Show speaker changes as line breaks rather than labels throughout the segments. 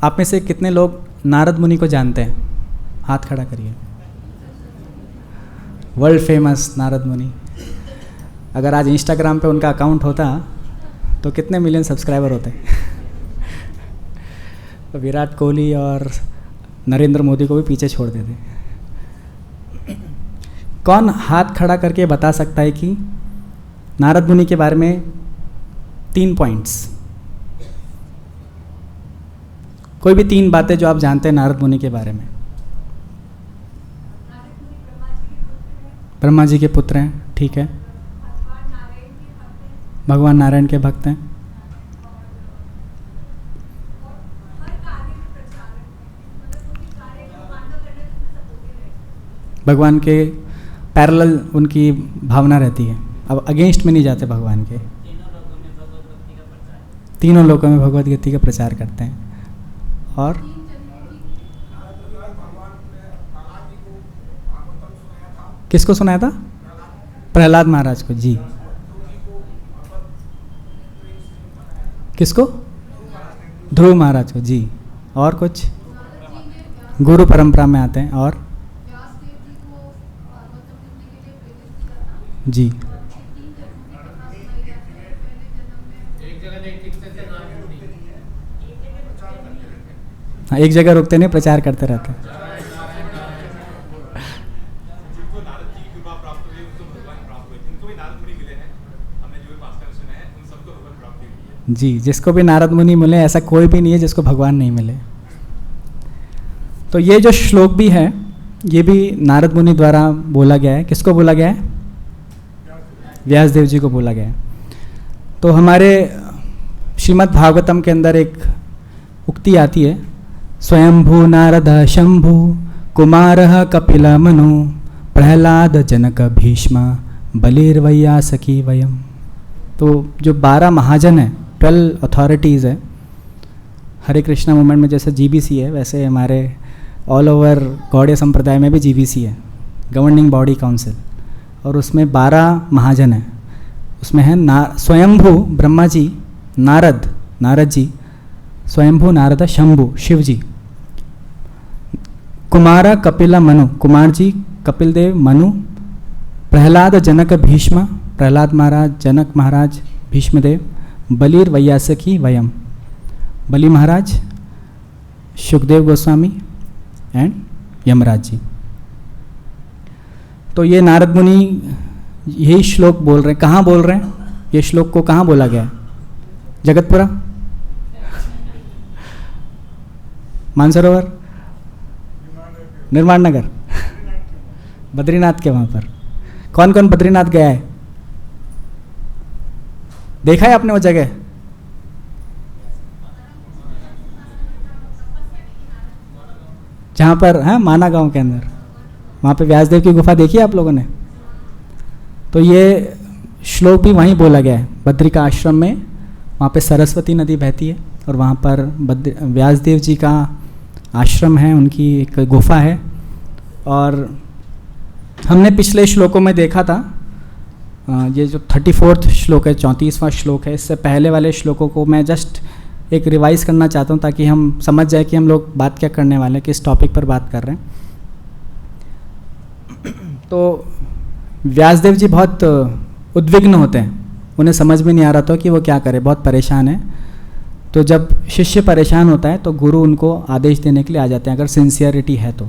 आप में से कितने लोग नारद मुनि को जानते हैं? हाथ खड़ा करिए। वर्ल्ड फेमस नारद मुनि। अगर आज इंस्टाग्राम पे उनका अकाउंट होता तो कितने मिलियन सब्सक्राइबर होते? तो विराट कोहली और नरेंद्र मोदी को भी पीछे छोड़ देते। कौन हाथ खड़ा करके बता सकता है कि नारद मुनि के बारे में 3 पॉइंट्स, कोई भी 3 बातें जो आप जानते हैं नारद मुनि के बारे में? ब्रह्मा जी के पुत्र हैं, ठीक है। भगवान नारायण के भक्त हैं। भगवान के पैरेलल उनकी भावना रहती है, अब अगेंस्ट में नहीं जाते भगवान के। तीनों लोकों में भगवत गीता का प्रचार करते हैं। और किसको सुनाया था? प्रहलाद महाराज को, जी। किसको? ध्रुव महाराज को, जी। और कुछ? गुरु परंपरा में आते हैं। और जी, हाँ, एक जगह रुकते नहीं, प्रचार करते रहते हैं। जी, जिसको भी नारद मुनि मिले, ऐसा कोई भी नहीं है जिसको भगवान नहीं मिले। तो ये जो श्लोक भी है, ये भी नारद मुनि द्वारा बोला गया है। किसको बोला गया है? व्यासदेव जी को बोला गया है। तो हमारे श्रीमद् भागवतम के अंदर एक उक्ति आती है, स्वयंभू नारद शंभु कुमारः कपिल मनु प्रहलाद जनक भीष्म बलिर्वैयासकी वयम। तो जो 12 महाजन हैं, 12 अथॉरिटीज़ है हरे कृष्णा मूवमेंट में, जैसे जीबीसी है वैसे हमारे ऑल ओवर गौड़ीय संप्रदाय में भी जीबीसी है, गवर्निंग बॉडी काउंसिल, और उसमें 12 महाजन हैं। उसमें है स्वयंभू ब्रह्मा जी, नारद जी, स्वयंभू नारद शंभु शिव जी, कुमार कपिल मनु कुमार जी, कपिल देव, मनु, प्रहलाद जनक भीष्म प्रहलाद महाराज, जनक महाराज, भीष्मदेव, बलिर वैयासकी वयम बलि महाराज, सुखदेव गोस्वामी एंड यमराज जी। तो ये नारद मुनि यही श्लोक बोल रहे हैं। कहाँ बोल रहे हैं? ये श्लोक को कहाँ बोला गया है? जगतपुरा, मानसरोवर, निर्माण नगर, बद्रीनाथ के वहाँ पर। कौन कौन बद्रीनाथ गया है? देखा है आपने वो जगह? जहाँ पर, हाँ, माना गांव के अंदर, वहाँ पे व्यासदेव की गुफा देखी है आप लोगों ने? तो ये श्लोक भी वहीं बोला गया है, बद्री का आश्रम में। वहाँ पे सरस्वती नदी बहती है और वहाँ पर व्यासदेव जी का आश्रम है, उनकी एक गुफा है। और हमने पिछले श्लोकों में देखा था, ये जो 34वां श्लोक है, 34वां श्लोक है, इससे पहले वाले श्लोकों को मैं जस्ट एक रिवाइज करना चाहता हूँ ताकि हम समझ जाए कि हम लोग बात क्या करने वाले हैं, किस टॉपिक पर बात कर रहे हैं। तो व्यासदेव जी बहुत उद्विग्न होते हैं, उन्हें समझ में नहीं आ रहा था कि वो क्या करें, बहुत परेशान है। तो जब शिष्य परेशान होता है तो गुरु उनको आदेश देने के लिए आ जाते हैं, अगर सिंसियरिटी है तो।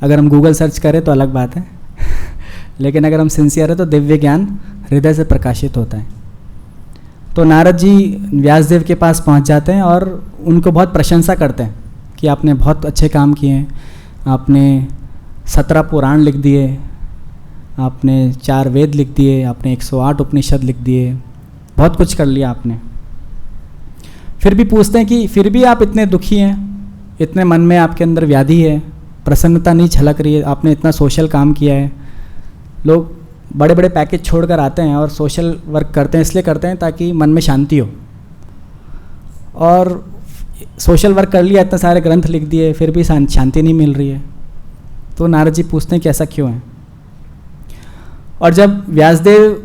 अगर हम गूगल सर्च करें तो अलग बात है लेकिन अगर हम सिंसियर है तो दिव्य ज्ञान हृदय से प्रकाशित होता है। तो नारद जी व्यासदेव के पास पहुंच जाते हैं और उनको बहुत प्रशंसा करते हैं कि आपने बहुत अच्छे काम किए हैं, आपने 17 पुराण लिख दिए, आपने 4 वेद लिख दिए, आपने 108 उपनिषद लिख दिए, बहुत कुछ कर लिया आपने। फिर भी पूछते हैं कि फिर भी आप इतने दुखी हैं, इतने मन में आपके अंदर व्याधि है, प्रसन्नता नहीं झलक रही है, आपने इतना सोशल काम किया है। लोग बड़े बड़े पैकेज छोड़कर आते हैं और सोशल वर्क करते हैं, इसलिए करते हैं ताकि मन में शांति हो। और सोशल वर्क कर लिया, इतने सारे ग्रंथ लिख दिए, फिर भी शांति नहीं मिल रही है। तो नारद जी पूछते हैं कि ऐसा क्यों है। और जब व्यासदेव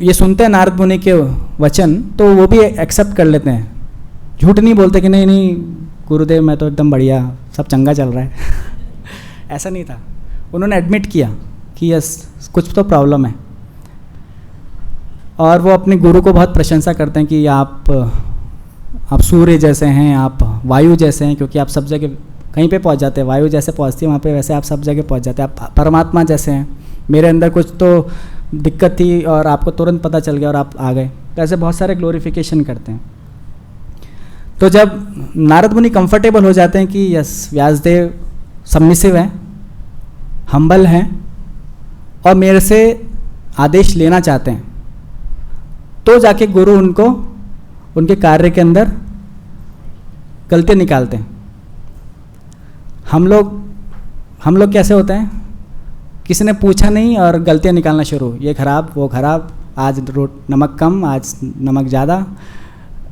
ये सुनते हैं नारद मुनि के वचन, तो वो भी एक्सेप्ट कर लेते हैं झूठ नहीं बोलते कि नहीं नहीं गुरुदेव मैं तो एकदम बढ़िया, सब चंगा चल रहा है ऐसा नहीं था। उन्होंने एडमिट किया कि यस कुछ तो प्रॉब्लम है। और वो अपने गुरु को बहुत प्रशंसा करते हैं कि आप सूर्य जैसे हैं, आप वायु जैसे हैं, क्योंकि आप सब जगह कहीं पे पहुंच जाते हैं, वायु जैसे पहुंचती है वहाँ पे, वैसे आप सब जगह पहुंच जाते हैं। आप परमात्मा जैसे हैं, मेरे अंदर कुछ तो दिक्कत थी और आपको तुरंत पता चल गया और आप आ गए। तो ऐसे बहुत सारे ग्लोरिफिकेशन करते हैं। तो जब नारद मुनि कंफर्टेबल हो जाते हैं कि यस व्यासदेव सबमिसिव हैं, हम्बल हैं और मेरे से आदेश लेना चाहते हैं, तो जाके गुरु उनको उनके कार्य के अंदर गलतियाँ निकालते हैं। हम लोग कैसे होते हैं, किसी ने पूछा नहीं और गलतियाँ निकालना शुरू, ये खराब वो खराब, आज नमक कम आज नमक ज़्यादा,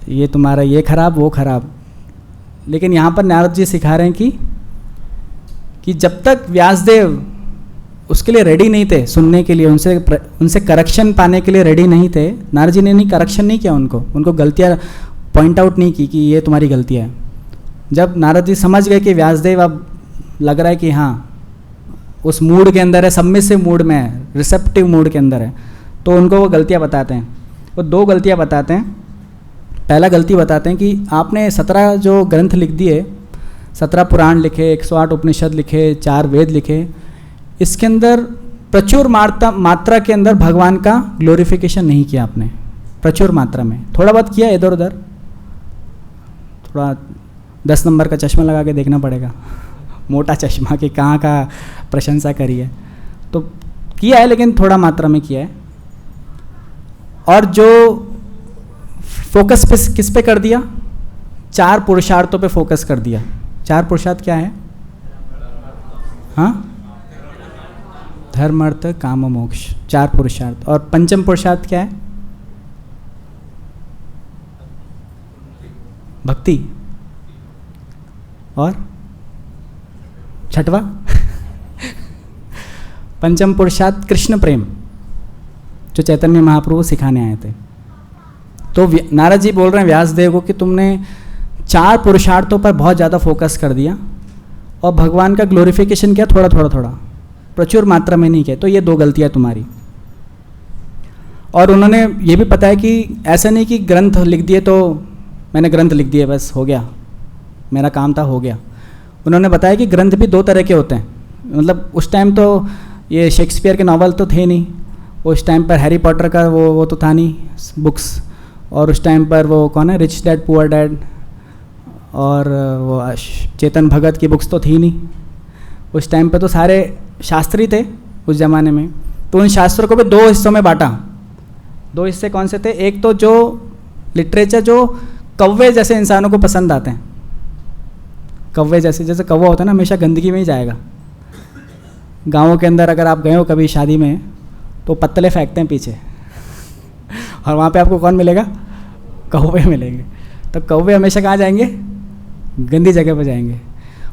ये तुम्हारा ये खराब वो खराब। लेकिन यहाँ पर नारद जी सिखा रहे हैं कि जब तक व्यासदेव उसके लिए रेडी नहीं थे सुनने के लिए, उनसे करेक्शन पाने के लिए रेडी नहीं थे, नारद जी ने नहीं करेक्शन नहीं किया, उनको गलतियाँ पॉइंट आउट नहीं की कि ये तुम्हारी गलतियाँ है। जब नारद जी समझ गए कि व्यासदेव अब लग रहा है कि हाँ उस मूड के अंदर है, सबमिसिव मूड में है, रिसेप्टिव मूड के अंदर है, तो उनको वो गलतियाँ बताते हैं। वो 2 गलतियाँ बताते हैं। पहला गलती बताते हैं कि आपने 17 जो ग्रंथ लिख दिए, 17 पुराण लिखे, 108 उपनिषद लिखे, 4 वेद लिखे, इसके अंदर प्रचुर मात्रा के अंदर भगवान का ग्लोरिफिकेशन नहीं किया आपने, प्रचुर मात्रा में। थोड़ा बहुत किया इधर उधर, थोड़ा 10 नंबर का चश्मा लगा के देखना पड़ेगा, मोटा चश्मा कि कहाँ का प्रशंसा करी है, तो किया है लेकिन थोड़ा मात्रा में किया है। और जो फोकस किस पे कर दिया, 4 पुरुषार्थों पे फोकस कर दिया। 4 पुरुषार्थ क्या है? हाँ, धर्म अर्थ काम मोक्ष, 4 पुरुषार्थ। और पंचम पुरुषार्थ क्या है? भक्ति। और छठवा पंचम पुरुषार्थ कृष्ण प्रेम, जो चैतन्य महाप्रभु सिखाने आए थे। तो नारद जी बोल रहे हैं व्यासदेव को कि तुमने 4 पुरुषार्थों पर बहुत ज़्यादा फोकस कर दिया और भगवान का ग्लोरिफिकेशन किया थोड़ा थोड़ा थोड़ा, प्रचुर मात्रा में नहीं किया। तो ये 2 गलतियाँ तुम्हारी। और उन्होंने ये भी पता है कि ऐसा नहीं कि ग्रंथ लिख दिए तो मैंने ग्रंथ लिख दिए बस हो गया, मेरा काम था हो गया। उन्होंने बताया कि ग्रंथ भी 2 तरह के होते हैं। मतलब उस टाइम तो ये शेक्सपियर के नावल तो थे नहीं, उस टाइम पर हैरी पॉटर का वो तो था नहीं बुक्स, और उस टाइम पर वो कौन है रिच डैड पुअर डैड, और वो चेतन भगत की बुक्स तो थी नहीं। उस टाइम पर तो सारे शास्त्री थे उस ज़माने में। तो उन शास्त्रों को भी 2 हिस्सों में बांटा। 2 हिस्से कौन से थे? एक तो जो लिटरेचर जो कौवे जैसे इंसानों को पसंद आते हैं, कौवे जैसे कौवा होता है ना, हमेशा गंदगी में ही जाएगा। गाँवों के अंदर अगर आप गए हो कभी शादी में तो पत्तले फेंकते हैं पीछे और वहाँ पे आपको कौन मिलेगा? कौवे मिलेंगे। तो कौवे हमेशा कहाँ जाएंगे? गंदी जगह पर जाएंगे।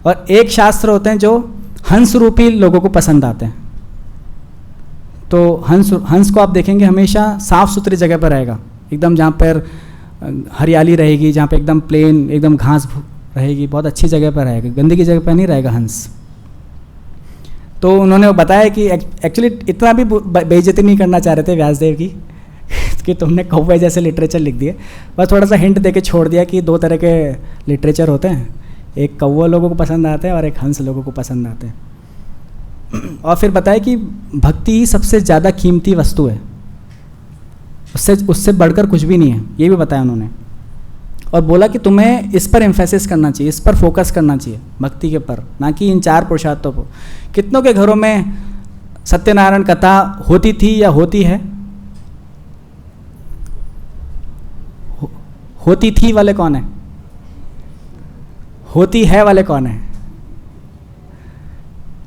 और एक शास्त्र होते हैं जो हंस रूपी लोगों को पसंद आते हैं। तो हंस को आप देखेंगे हमेशा साफ़ सुथरी जगह पर रहेगा, एकदम जहाँ पर हरियाली रहेगी, जहाँ पे एकदम प्लेन एकदम घास रहेगी, बहुत अच्छी जगह पर रहेगा, गंदगी जगह पर नहीं रहेगा हंस। तो उन्होंने बताया कि एक्चुअली इतना भी बेइज्जती नहीं करना चाह रहे थे व्यासदेव की कि तुमने कौवे जैसे लिटरेचर लिख दिए, बस थोड़ा सा हिंट देके छोड़ दिया कि 2 तरह के लिटरेचर होते हैं, एक कौवा लोगों को पसंद आता है और एक हंस लोगों को पसंद आते हैं। और फिर बताया कि भक्ति ही सबसे ज़्यादा कीमती वस्तु है, उससे बढ़कर कुछ भी नहीं है, ये भी बताया उन्होंने। और बोला कि तुम्हें इस पर एम्फेसिस करना चाहिए, इस पर फोकस करना चाहिए, भक्ति के पर, ना कि इन 4 पुरुषार्थों को। कितनों के घरों में सत्यनारायण कथा होती थी या होती है? होती थी वाले कौन है? होती है वाले कौन है?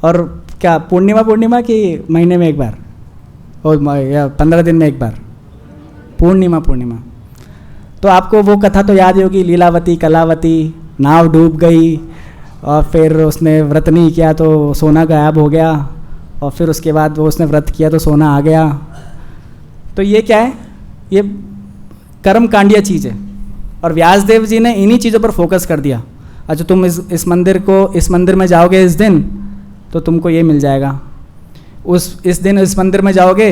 और क्या पूर्णिमा कि महीने में एक बार और या 15 दिन में एक बार? पूर्णिमा। तो आपको वो कथा तो याद होगी, लीलावती कलावती, नाव डूब गई और फिर उसने व्रत नहीं किया तो सोना गायब हो गया, और फिर उसके बाद वो उसने व्रत किया तो सोना आ गया। तो ये क्या है? ये कर्म कांडिया चीज़ है। और व्यासदेव जी ने इन्हीं चीज़ों पर फोकस कर दिया। अच्छा तुम इस मंदिर में जाओगे इस दिन तो तुमको ये मिल जाएगा, इस दिन इस मंदिर में जाओगे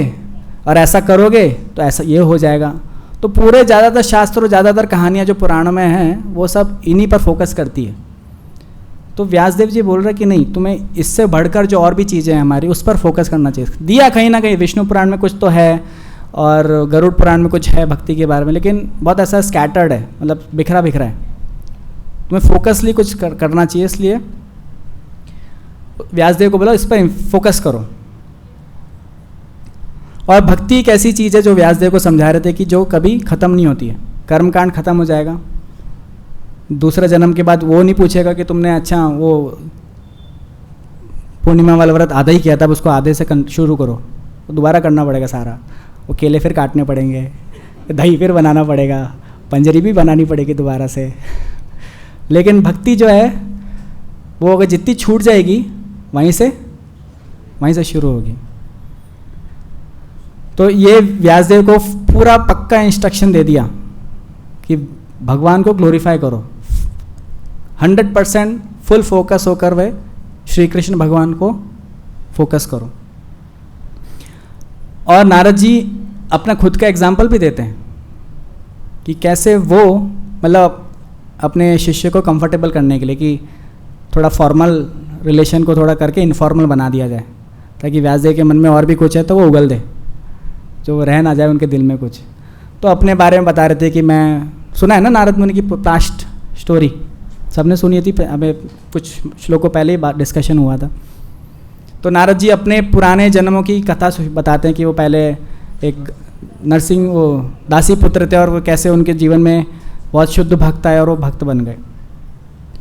और ऐसा करोगे तो ऐसा ये हो जाएगा। तो पूरे ज़्यादातर शास्त्रों, ज़्यादातर कहानियाँ जो पुराणों में हैं वो सब इन्हीं पर फोकस करती है। तो व्यासदेव जी बोल रहे कि नहीं, तुम्हें इससे बढ़कर जो और भी चीज़ें हैं हमारी उस पर फोकस करना चाहिए। दिया कहीं ना कहीं विष्णु पुराण में कुछ तो है और गरुड़ पुराण में कुछ है भक्ति के बारे में, लेकिन बहुत ऐसा स्कैटर्ड है, मतलब बिखरा बिखरा है। तुम्हें फोकसली कुछ करना चाहिए, इसलिए व्यासदेव को बोला इस पर फोकस करो। और भक्ति एक ऐसी चीज़ है जो व्यासदेव को समझा रहे थे कि जो कभी ख़त्म नहीं होती है। कर्मकांड खत्म हो जाएगा, दूसरे जन्म के बाद वो नहीं पूछेगा कि तुमने अच्छा वो पूर्णिमा वाला व्रत आधा ही किया था, अब उसको आधे से शुरू करो, वो दोबारा करना पड़ेगा सारा, वो केले फिर काटने पड़ेंगे, दही फिर बनाना पड़ेगा, पंजरी भी बनानी पड़ेगी दोबारा से। लेकिन भक्ति जो है वो अगर जितनी छूट जाएगी वहीं से शुरू होगी। तो ये व्यासदेव को पूरा पक्का इंस्ट्रक्शन दे दिया कि भगवान को ग्लोरीफाई करो, 100% फुल फोकस होकर वे श्री कृष्ण भगवान को फोकस करो। और नारद जी अपना खुद का एग्जाम्पल भी देते हैं कि कैसे वो मतलब अपने शिष्य को कंफर्टेबल करने के लिए कि थोड़ा फॉर्मल रिलेशन को थोड़ा करके इनफॉर्मल बना दिया जाए, ताकि व्यासदेव के मन में और भी कुछ है तो वो उगल दे, जो रह ना जाए उनके दिल में कुछ। तो अपने बारे में बता रहे थे कि मैं सुना है ना नारद मुनि की पास्ट स्टोरी, सबने सुनी थी, अबे कुछ श्लोकों पहले ही डिस्कशन हुआ था। तो नारद जी अपने पुराने जन्मों की कथा बताते हैं कि वो पहले एक नरसिंह वो दासी पुत्र थे और वो कैसे उनके जीवन में बहुत शुद्ध भक्त आए और वो भक्त बन गए।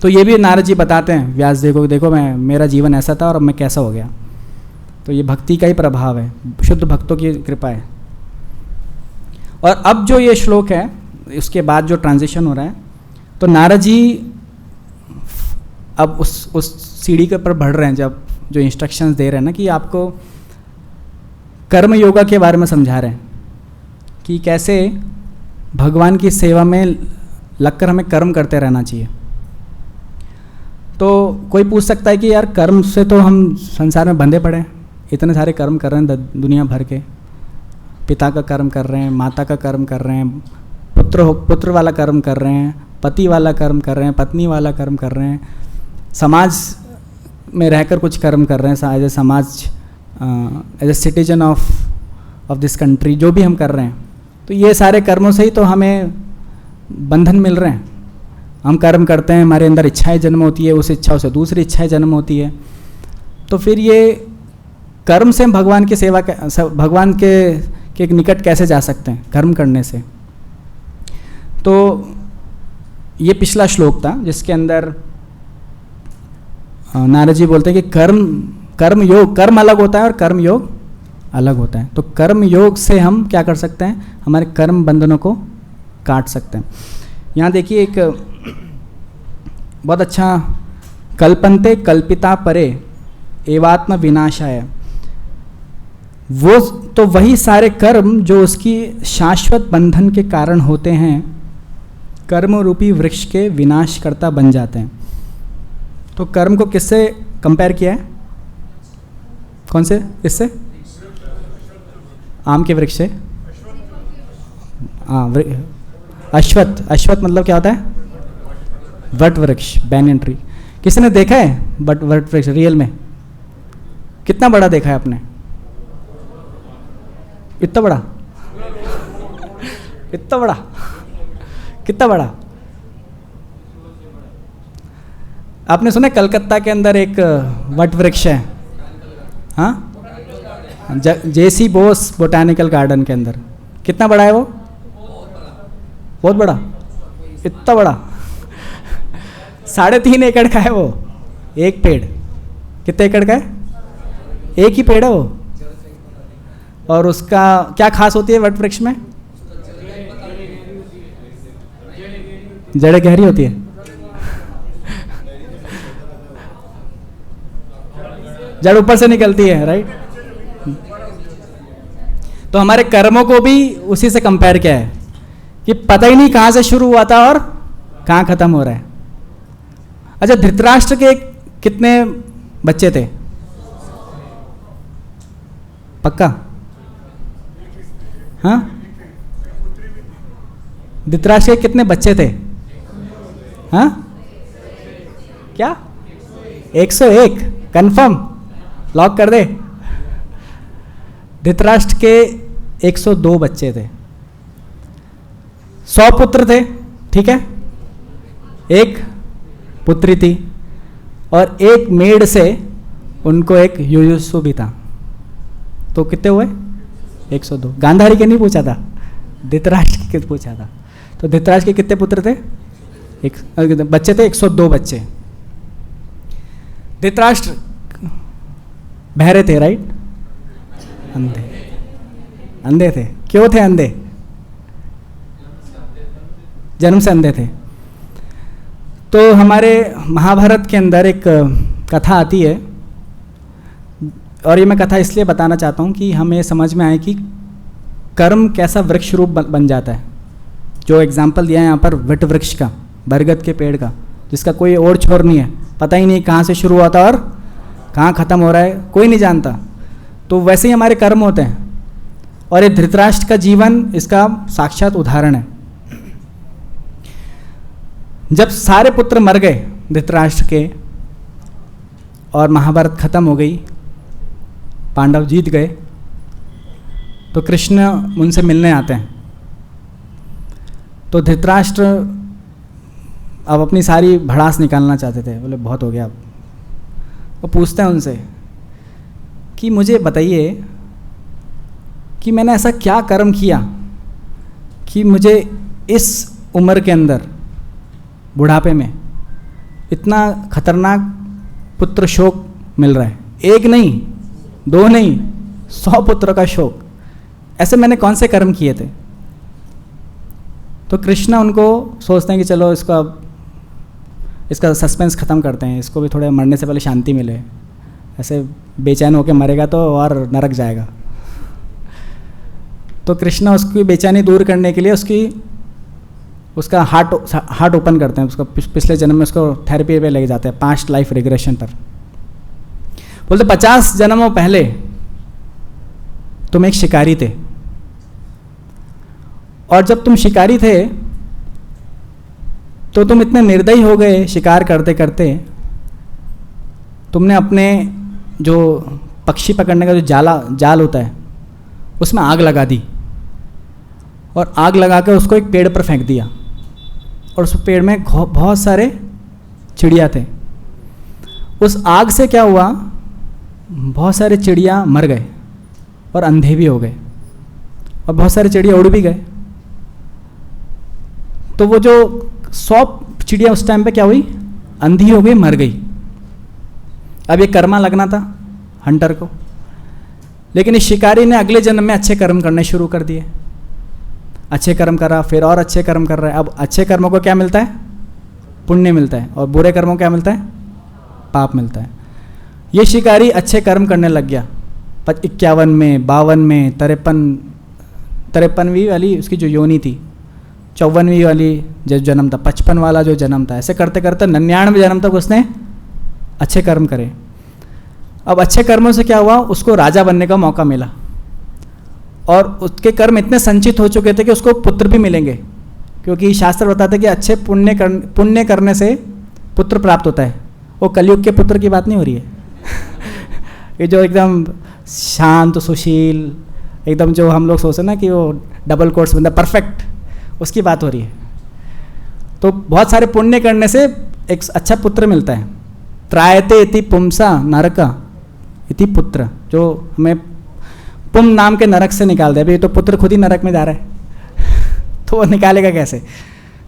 तो ये भी नारद जी बताते हैं व्यासदेव को, देखो मेरा जीवन ऐसा था और अब मैं कैसा हो गया। तो ये भक्ति का ही प्रभाव है, शुद्ध भक्तों की कृपा है। और अब जो ये श्लोक है उसके बाद जो ट्रांजिशन हो रहा है, तो नारद जी अब उस सीढ़ी के ऊपर बढ़ रहे हैं, जब जो इंस्ट्रक्शंस दे रहे हैं ना कि आपको कर्म योगा के बारे में समझा रहे हैं कि कैसे भगवान की सेवा में लगकर हमें कर्म करते रहना चाहिए। तो कोई पूछ सकता है कि यार कर्म से तो हम संसार में बंधे पड़े हैं, इतने सारे कर्म कर रहे हैं दुनिया भर के, पिता का कर्म कर रहे हैं, माता का कर्म कर रहे हैं, पुत्र वाला कर्म कर रहे हैं, पति वाला कर्म कर रहे हैं, पत्नी वाला कर्म कर रहे हैं, समाज में रहकर कुछ कर्म कर रहे हैं, एज ए समाज, as a citizen of this country, जो भी हम कर रहे हैं। तो ये सारे कर्मों से ही तो हमें बंधन मिल रहे हैं। हम कर्म करते हैं, हमारे अंदर इच्छाएं जन्म होती है, उस इच्छाओं से दूसरी इच्छाएं जन्म होती है। तो फिर ये कर्म से हम भगवान की सेवा, भगवान के निकट कैसे जा सकते हैं कर्म करने से। तो ये पिछला श्लोक था जिसके अंदर नारद जी बोलते हैं कि कर्म अलग होता है और कर्म योग अलग होता है। तो कर्म योग से हम क्या कर सकते हैं, हमारे कर्म बंधनों को काट सकते हैं। यहाँ देखिए एक बहुत अच्छा, कल्पन्ते कल्पिता परे एवात्म विनाशाय, वो तो वही सारे कर्म जो उसकी शाश्वत बंधन के कारण होते हैं, कर्म रूपी वृक्ष के विनाशकर्ता बन जाते हैं। तो कर्म को किससे कंपेयर किया है, कौन से, इससे, आम के वृक्ष से, अश्वत्थ मतलब क्या होता है, वट वृक्ष, बैनियन ट्री। किसी ने देखा है वट वृक्ष रियल में? कितना बड़ा देखा है आपने? इतना बड़ा इतना बड़ा, कितना बड़ा? आपने सुना कलकत्ता के अंदर एक वट वृक्ष है, हाँ, जेसी बोस बोटानिकल गार्डन के अंदर। कितना बड़ा है वो? बहुत बड़ा, इतना बड़ा 3.5 एकड़ का है वो एक पेड़। कितने एकड़ का है? एक ही पेड़ है वो। और उसका क्या खास होती है वट वृक्ष में? जड़ें गहरी होती है, जड़ ऊपर से निकलती है, राइट। तो हमारे कर्मों को भी उसी से कंपेयर किया है कि पता ही नहीं कहाँ से शुरू हुआ था और कहाँ खत्म हो रहा है। अच्छा, धृतराष्ट्र के कितने बच्चे थे? पक्का? हाँ, धृतराष्ट्र के कितने बच्चे थे? हाँ, क्या? 101? कंफर्म? लॉक कर दे। धृतराष्ट्र के 102 बच्चे थे। 100 पुत्र थे, ठीक है, एक पुत्री थी और एक मेड से उनको एक युयुत्सु भी था। तो कितने हुए? 102। गांधारी के नहीं पूछा था, धृतराष्ट्र के पूछा था। तो धृतराष्ट्र के कितने पुत्र थे? बच्चे थे 102 बच्चे। धृतराष्ट्र बहरे थे, राइट? अंधे, अंधे थे। क्यों थे अंधे? जन्म से अंधे थे। तो हमारे महाभारत के अंदर एक कथा आती है, और ये मैं कथा इसलिए बताना चाहता हूँ कि हमें समझ में आए कि कर्म कैसा वृक्ष रूप बन जाता है। जो एग्जाम्पल दिया है यहाँ पर वट वृक्ष का, बरगद के पेड़ का, जिसका कोई और छोर नहीं है, पता ही नहीं कहाँ से शुरू होता और कहाँ ख़त्म हो रहा है, कोई नहीं जानता। तो वैसे ही हमारे कर्म होते हैं, और ये धृतराष्ट्र का जीवन इसका साक्षात उदाहरण है। जब सारे पुत्र मर गए धृतराष्ट्र के और महाभारत खत्म हो गई, पांडव जीत गए, तो कृष्ण उनसे मिलने आते हैं। तो धृतराष्ट्र अब अपनी सारी भड़ास निकालना चाहते थे, बोले बहुत हो गया अब। वो पूछते हैं उनसे कि मुझे बताइए कि मैंने ऐसा क्या कर्म किया कि मुझे इस उम्र के अंदर, बुढ़ापे में, इतना खतरनाक पुत्र शोक मिल रहा है। एक नहीं, दो नहीं, 100 पुत्रों का शोक। ऐसे मैंने कौन से कर्म किए थे? तो कृष्ण उनको सोचते हैं कि चलो इसका सस्पेंस ख़त्म करते हैं, इसको भी थोड़े मरने से पहले शांति मिले। ऐसे बेचैन होकर मरेगा तो और नरक जाएगा। तो कृष्ण उसकी बेचैनी दूर करने के लिए उसका हार्ट ओपन करते हैं, उसको पिछले जन्म में उसको थेरेपी पे लेके जाते हैं, 5 लाइफ रिग्रेशन पर। बोलते 50 जन्मों पहले तुम एक शिकारी थे, और जब तुम शिकारी थे तो तुम इतने निर्दयी हो गए, शिकार करते करते तुमने अपने जो पक्षी पकड़ने का जो जाल होता है उसमें आग लगा दी, और आग लगा के उसको एक पेड़ पर फेंक दिया, और उस पेड़ में बहुत सारे चिड़िया थे। उस आग से क्या हुआ? बहुत सारे चिड़िया मर गए और अंधे भी हो गए, और बहुत सारे चिड़िया उड़ भी गए। तो वो जो 100 चिड़िया उस टाइम पे क्या हुई? अंधी हो गई, मर गई। अब ये कर्मा लगना था हंटर को, लेकिन इस शिकारी ने अगले जन्म में अच्छे कर्म करने शुरू कर दिए। अच्छे कर्म करा, फिर और अच्छे कर्म कर रहा है। अब अच्छे कर्मों को क्या मिलता है? पुण्य मिलता है, और बुरे कर्मों को क्या मिलता है? पाप मिलता है। ये शिकारी अच्छे कर्म करने लग गया। 51 में, 52 में, 53वीं वाली उसकी जो योनि थी, 54वीं वाली जो जन्म था, 55 वाला जो जन्म था, ऐसे करते करते 99वें जन्म तक उसने अच्छे कर्म करे। अब अच्छे कर्मों से क्या हुआ? उसको राजा बनने का मौका मिला, और उसके कर्म इतने संचित हो चुके थे कि उसको पुत्र भी मिलेंगे, क्योंकि शास्त्र बताते कि अच्छे पुण्य करने से पुत्र प्राप्त होता है। वो कलयुग के पुत्र की बात नहीं हो रही है ये जो एकदम शांत सुशील, एकदम जो हम लोग सोचते ना कि वो डबल कोर्स बंदा परफेक्ट, उसकी बात हो रही है। तो बहुत सारे पुण्य करने से एक अच्छा पुत्र मिलता है। त्रायते इति पुंसा नरका इति पुत्र, जो हमें पुम नाम के नरक से निकाल दे। अभी तो पुत्र खुद ही नरक में जा रहा है तो वो निकालेगा कैसे?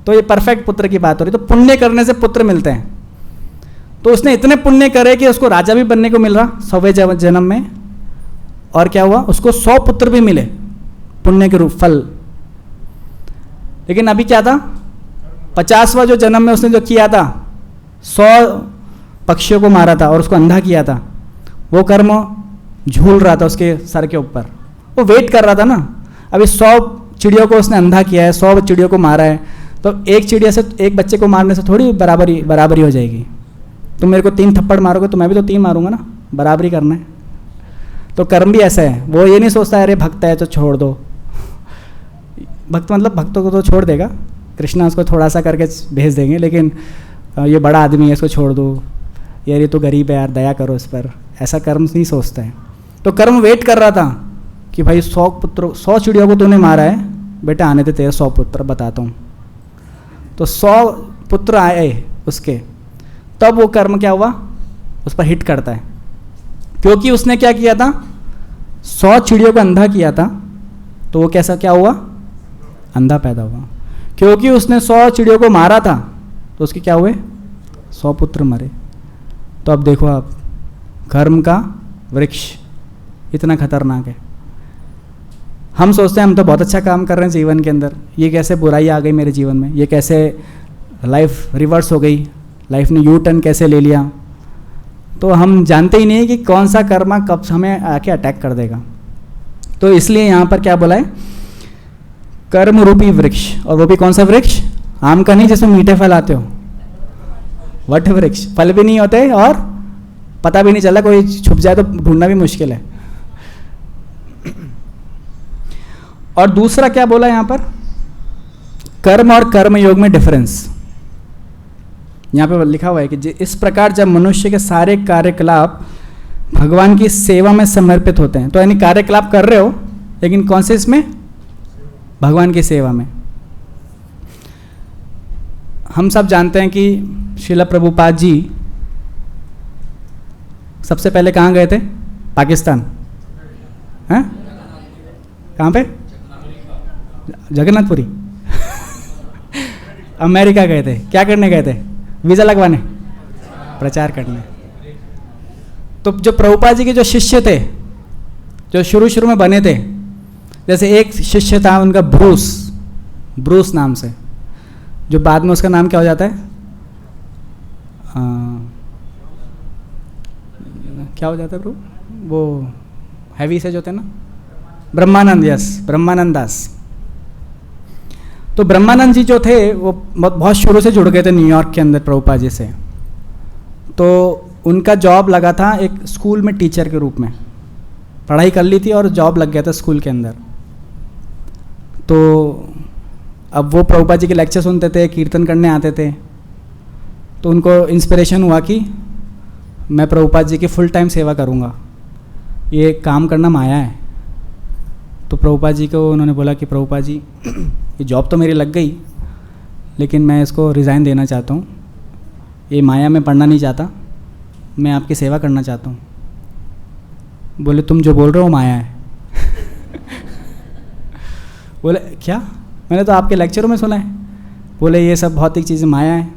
तो ये परफेक्ट पुत्र की बात हो रही। तो पुण्य करने से पुत्र मिलते हैं। तो उसने इतने पुण्य करे कि उसको राजा भी बनने को मिल रहा 100वें जन्म में, और क्या हुआ? उसको 100 पुत्र भी मिले पुण्य के रूप फल। लेकिन अभी क्या था? 50वां जो जन्म में उसने जो किया था, 100 पक्षियों को मारा था और उसको अंधा किया था, वो कर्म झूल रहा था उसके सर के ऊपर। वो वेट कर रहा था ना, अभी 100 चिड़ियों को उसने अंधा किया है, 100 चिड़ियों को मारा है, तो एक चिड़िया से, एक बच्चे को मारने से थोड़ी बराबरी हो जाएगी। तुम मेरे को 3 थप्पड़ मारोगे तो मैं भी तो 3 मारूंगा ना, बराबरी करना है। तो कर्म भी ऐसा है, वो ये नहीं सोचता अरे भक्त है तो छोड़ दो। भक्त मतलब भक्तों को तो छोड़ देगा, कृष्णा उसको थोड़ा सा करके भेज देंगे, लेकिन ये बड़ा आदमी है इसको छोड़ दो, यार ये तो गरीब है यार दया करो इस पर, ऐसा कर्म नहीं सोचता है। तो कर्म वेट कर रहा था कि भाई 100 चिड़ियों को तूने मारा है, बेटा आने दे तेरे 100 पुत्र बताता हूँ। तो 100 पुत्र आए उसके, तब वो कर्म क्या हुआ, उस पर हिट करता है, क्योंकि उसने क्या किया था, 100 चिड़ियों को अंधा किया था, तो वो कैसा क्या हुआ, अंधा पैदा हुआ। क्योंकि उसने 100 चिड़ियों को मारा था, तो उसके क्या हुए, 100 पुत्र मरे। तो अब देखो आप, कर्म का वृक्ष इतना खतरनाक है। हम सोचते हैं हम तो बहुत अच्छा काम कर रहे हैं जीवन के अंदर, ये कैसे बुराई आ गई मेरे जीवन में, ये कैसे लाइफ रिवर्स हो गई, लाइफ ने यू टर्न कैसे ले लिया। तो हम जानते ही नहीं कि कौन सा कर्मा कब हमें आके अटैक कर देगा। तो इसलिए यहाँ पर क्या बोला है, कर्म रूपी वृक्ष, और वो भी कौन सा वृक्ष, आम का नहीं जिसमें मीठे फल आते हो, वट वृक्ष, फल भी नहीं होते और पता भी नहीं चला, कोई छुप जाए तो ढूंढना भी मुश्किल है। और दूसरा क्या बोला यहां पर, कर्म और कर्म योग में डिफरेंस। यहां पे लिखा हुआ है कि इस प्रकार जब मनुष्य के सारे कार्यकलाप भगवान की सेवा में समर्पित होते हैं, तो यानी कार्यकलाप कर रहे हो लेकिन कौन से इसमें, भगवान की सेवा में। हम सब जानते हैं कि श्रील प्रभुपाद जी सबसे पहले कहाँ गए थे, पाकिस्तान, हैं कहाँ पे, जगन्नाथपुरी अमेरिका गए थे, क्या करने गए थे, वीज़ा लगवाने, प्रचार करने। तो जो प्रभुपाद जी के जो शिष्य थे, जो शुरू में बने थे, जैसे एक शिष्य था उनका ब्रूस नाम से, जो बाद में उसका नाम क्या हो जाता है, क्या हो जाता है ब्रू, वो हैवी से जो थे ना, ब्रह्मानंद, यस ब्रह्मानंद दास। तो ब्रह्मानंद जी जो थे वो बहुत शुरू से जुड़ गए थे न्यूयॉर्क के अंदर प्रभुपाद जी से। तो उनका जॉब लगा था एक स्कूल में टीचर के रूप में, पढ़ाई कर ली थी और जॉब लग गया था स्कूल के अंदर। तो अब वो प्रभुपाद जी के लेक्चर सुनते थे, कीर्तन करने आते थे, तो उनको इंस्पिरेशन हुआ कि मैं प्रभुपाद जी की फुल टाइम सेवा करूँगा, ये काम करना माया है। तो प्रभुपाद जी को उन्होंने बोला कि प्रभुपाद जी ये जॉब तो मेरी लग गई, लेकिन मैं इसको रिज़ाइन देना चाहता हूँ, ये माया में पढ़ना नहीं चाहता, मैं आपकी सेवा करना चाहता हूँ। बोले तुम जो बोल रहे हो माया है। बोले क्या, मैंने तो आपके लेक्चरों में सुना है। बोले ये सब भौतिक चीज़ें माया है।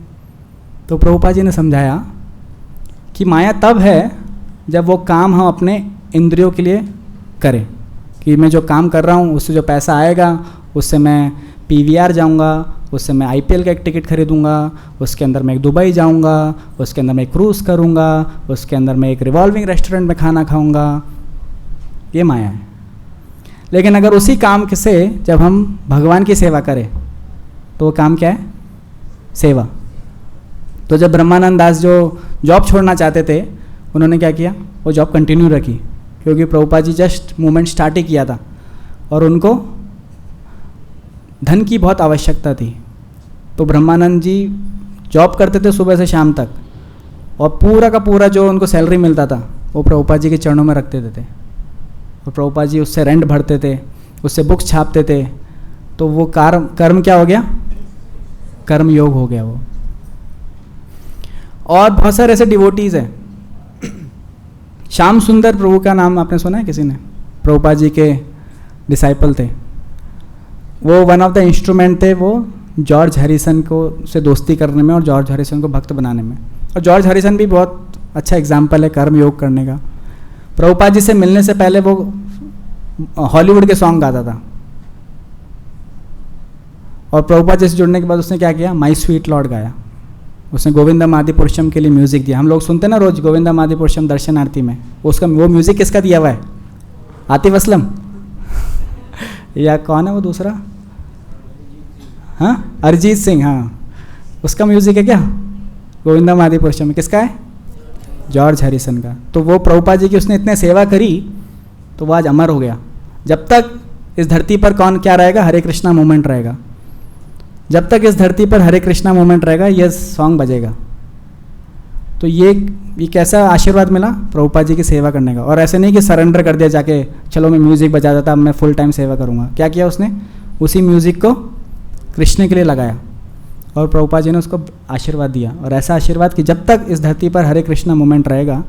तो प्रभुपाद जी ने समझाया कि माया तब है जब वो काम हम अपने इंद्रियों के लिए करें, कि मैं जो काम कर रहा हूँ उससे जो पैसा आएगा उससे मैं पीवीआर जाऊँगा, उससे मैं आईपीएल का एक टिकट खरीदूँगा, उसके अंदर मैं एक दुबई जाऊँगा, उसके अंदर मैं एक क्रूज़ करूँगा, उसके अंदर मैं एक रिवॉल्विंग रेस्टोरेंट में खाना खाऊँगा, ये माया है। लेकिन अगर उसी काम से जब हम भगवान की सेवा करें तो वो काम क्या है, सेवा। तो जब ब्रह्मानंद दास जो जॉब छोड़ना चाहते थे, उन्होंने क्या किया, वो जॉब कंटिन्यू रखी, क्योंकि Prabhupada ji just movement start ही किया था और उनको धन की बहुत आवश्यकता थी। तो ब्रह्मानंद जी जॉब करते थे सुबह से शाम तक, और पूरा का पूरा जो उनको सैलरी मिलता था वो प्रभुपाद जी के चरणों में रख देते थे, और प्रभुपाद जी उससे रेंट भरते थे, उससे बुक्स छापते थे। तो वो कर्म क्या हो गया, कर्म योग हो गया वो। और बहुत सारे ऐसे डिवोटीज़ हैं, श्याम सुंदर प्रभु का नाम आपने सुना है किसी ने, प्रभुपाद जी के डिसाइपल थे। वो वन ऑफ द इंस्ट्रूमेंट थे वो जॉर्ज हैरिसन को से दोस्ती करने में और जॉर्ज हैरिसन को भक्त बनाने में। और जॉर्ज हैरिसन भी बहुत अच्छा एग्जाम्पल है कर्म योग करने का। प्रभुपाद जी से मिलने से पहले वो हॉलीवुड के सॉन्ग गाता था, और प्रभुपाद जी से जुड़ने के बाद उसने क्या किया, माई स्वीट लॉर्ड गाया। उसने गोविंदम आदि पुरुषम के लिए म्यूज़िक दिया। हम लोग सुनते ना रोज गोविंदम आदि पुरुषम दर्शन आरती में, उसका वो म्यूज़िक किसका दिया हुआ है, आतिफ असलम या कौन है वो दूसरा, हाँ, अरिजीत सिंह, हाँ, उसका म्यूज़िक है क्या? गोविंदम आदि पुरुषम में किसका है? जॉर्ज हैरिसन का। तो वो प्रभुपाद जी की उसने इतने सेवा करी तो वो आज अमर हो गया। जब तक इस धरती पर कौन क्या रहेगा? हरे कृष्णा मूवमेंट रहेगा। जब तक इस धरती पर हरे कृष्णा मूवमेंट रहेगा ये सॉन्ग बजेगा। तो ये कैसा आशीर्वाद मिला? प्रभुपाद जी की सेवा करने का। और ऐसे नहीं कि सरेंडर कर दिया जाके, चलो मैं म्यूज़िक बजा देता, अब मैं फुल टाइम सेवा करूँगा। क्या किया उसने? उसी म्यूज़िक को कृष्ण के लिए लगाया और प्रभुपाद जी ने उसको आशीर्वाद दिया। और ऐसा आशीर्वाद कि जब तक इस धरती पर हरे कृष्णा मूवमेंट रहेगा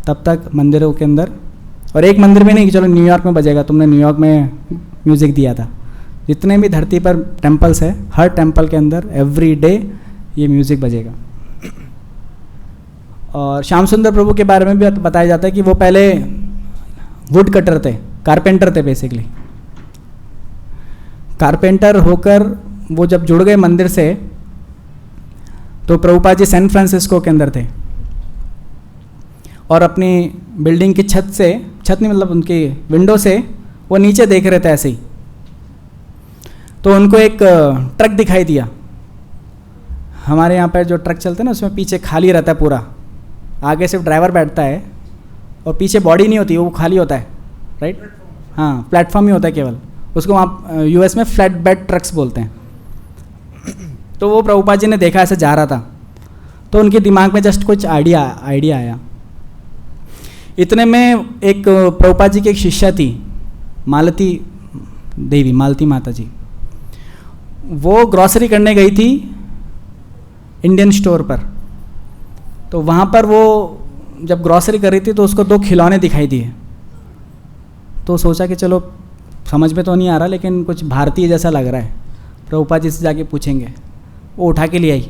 तब तक मंदिरों के अंदर, और एक मंदिर में नहीं कि चलो न्यूयॉर्क में बजेगा, तुमने न्यूयॉर्क में म्यूज़िक दिया था, जितने भी धरती पर टेम्पल्स है हर टेम्पल के अंदर एवरी डे ये म्यूज़िक बजेगा। और श्याम सुंदर प्रभु के बारे में भी बताया जाता है कि वो पहले वुड कटर थे, कारपेंटर थे बेसिकली। कारपेंटर होकर वो जब जुड़ गए मंदिर से तो प्रभुपाद जी सैन फ्रांसिस्को के अंदर थे और अपनी बिल्डिंग की छत नहीं मतलब उनकी विंडो से वो नीचे देख रहे थे ऐसे ही। तो उनको एक ट्रक दिखाई दिया। हमारे यहाँ पर जो ट्रक चलते हैं ना उसमें पीछे खाली रहता है पूरा, आगे सिर्फ ड्राइवर बैठता है और पीछे बॉडी नहीं होती, वो खाली होता है, राइट? हाँ, प्लेटफॉर्म ही होता है केवल। उसको वहाँ यूएस में फ्लैट बेड ट्रक्स बोलते हैं। तो वो प्रभुपाद जी ने देखा ऐसे जा रहा था तो उनके दिमाग में जस्ट कुछ आइडिया आया। इतने में एक प्रभुपाद जी की एक शिष्या थी, मालती देवी, मालती माता जी। वो ग्रॉसरी करने गई थी इंडियन स्टोर पर। तो वहाँ पर वो जब ग्रॉसरी कर रही थी तो उसको 2 खिलौने दिखाई दिए। तो सोचा कि चलो समझ में तो नहीं आ रहा लेकिन कुछ भारतीय जैसा लग रहा है, प्रभुपाद जी से जाके पूछेंगे। वो उठा के ले आई,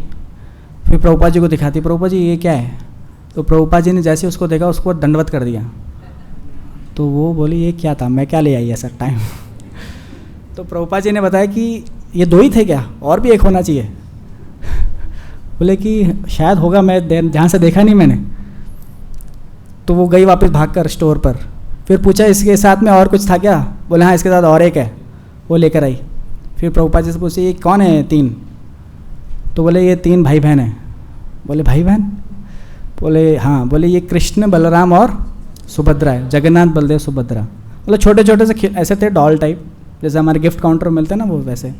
फिर प्रभुपाद जी को दिखाती, प्रभुपाद जी ये क्या है? तो प्रभुपाद जी ने जैसे उसको देखा उसको दंडवत कर दिया। तो वो बोली ये क्या था, मैं क्या ले आई ऐसा टाइम? तो प्रभुपाद जी ने बताया कि ये 2 ही थे क्या, और भी एक होना चाहिए? बोले कि शायद होगा, मैं जहाँ से देखा नहीं मैंने। तो वो गई वापस भागकर स्टोर पर, फिर पूछा इसके साथ में और कुछ था क्या? बोले हाँ इसके साथ और एक है, वो लेकर आई। फिर प्रभुपाद जी से पूछे ये कौन है 3? तो बोले ये 3 भाई बहन हैं। बोले भाई बहन? बोले हाँ। बोले ये कृष्ण बलराम और सुभद्रा है, जगन्नाथ बलदेव सुभद्रा। मतलब छोटे छोटे से ऐसे थे डॉल टाइप, जैसे हमारे गिफ्ट काउंटर में मिलते हैं ना वो वैसे।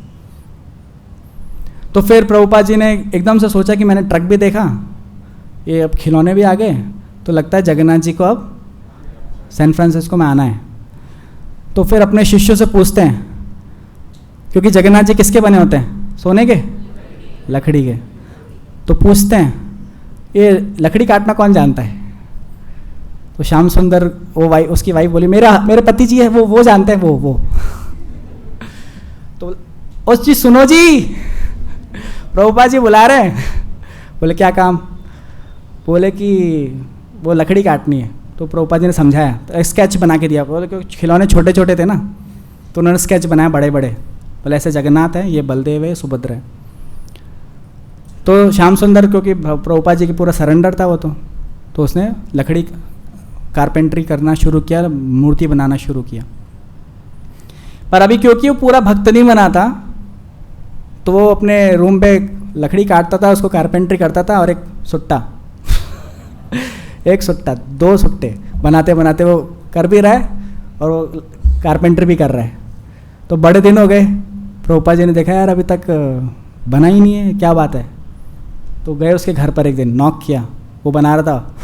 तो फिर प्रभुपाद जी ने एकदम से सोचा कि मैंने ट्रक भी देखा, ये अब खिलौने भी आ गए, तो लगता है जगन्नाथ जी को अब सैन फ्रांसिस्को में आना है। तो फिर अपने शिष्यों से पूछते हैं, क्योंकि जगन्नाथ जी किसके बने होते हैं? सोने के, लकड़ी के। तो पूछते हैं ये लकड़ी काटना कौन जानता है? तो श्याम सुंदर वो उसकी वाइफ बोली मेरे पति जी है वो जानते हैं वो। तो उस चीज सुनो जी, प्रभुपाद जी बुला रहे हैं। बोले क्या काम? बोले कि वो लकड़ी काटनी है। तो प्रभुपाद जी ने समझाया, तो स्केच बना के दिया। बोले क्योंकि खिलौने छोटे छोटे थे ना, तो उन्होंने स्केच बनाया बड़े बड़े। बोले ऐसे जगन्नाथ है, ये बलदेव है, सुभद्रा है। तो श्याम सुंदर क्योंकि प्रभुपाद जी की पूरा सरेंडर था वो, तो उसने लकड़ी कारपेंट्री करना शुरू किया, मूर्ति बनाना शुरू किया। पर अभी क्योंकि वो पूरा भक्त नहीं बना था तो वो अपने रूम पे लकड़ी काटता था, उसको कारपेंट्री करता था, और एक सुट्टा 2 सुट्टे बनाते बनाते वो कर भी रहा है और वो कारपेंट्री भी कर रहा है। तो बड़े दिन हो गए, प्रभुपाद जी ने देखा यार अभी तक बना ही नहीं है, क्या बात है? तो गए उसके घर पर, एक दिन नॉक किया, वो बना रहा था,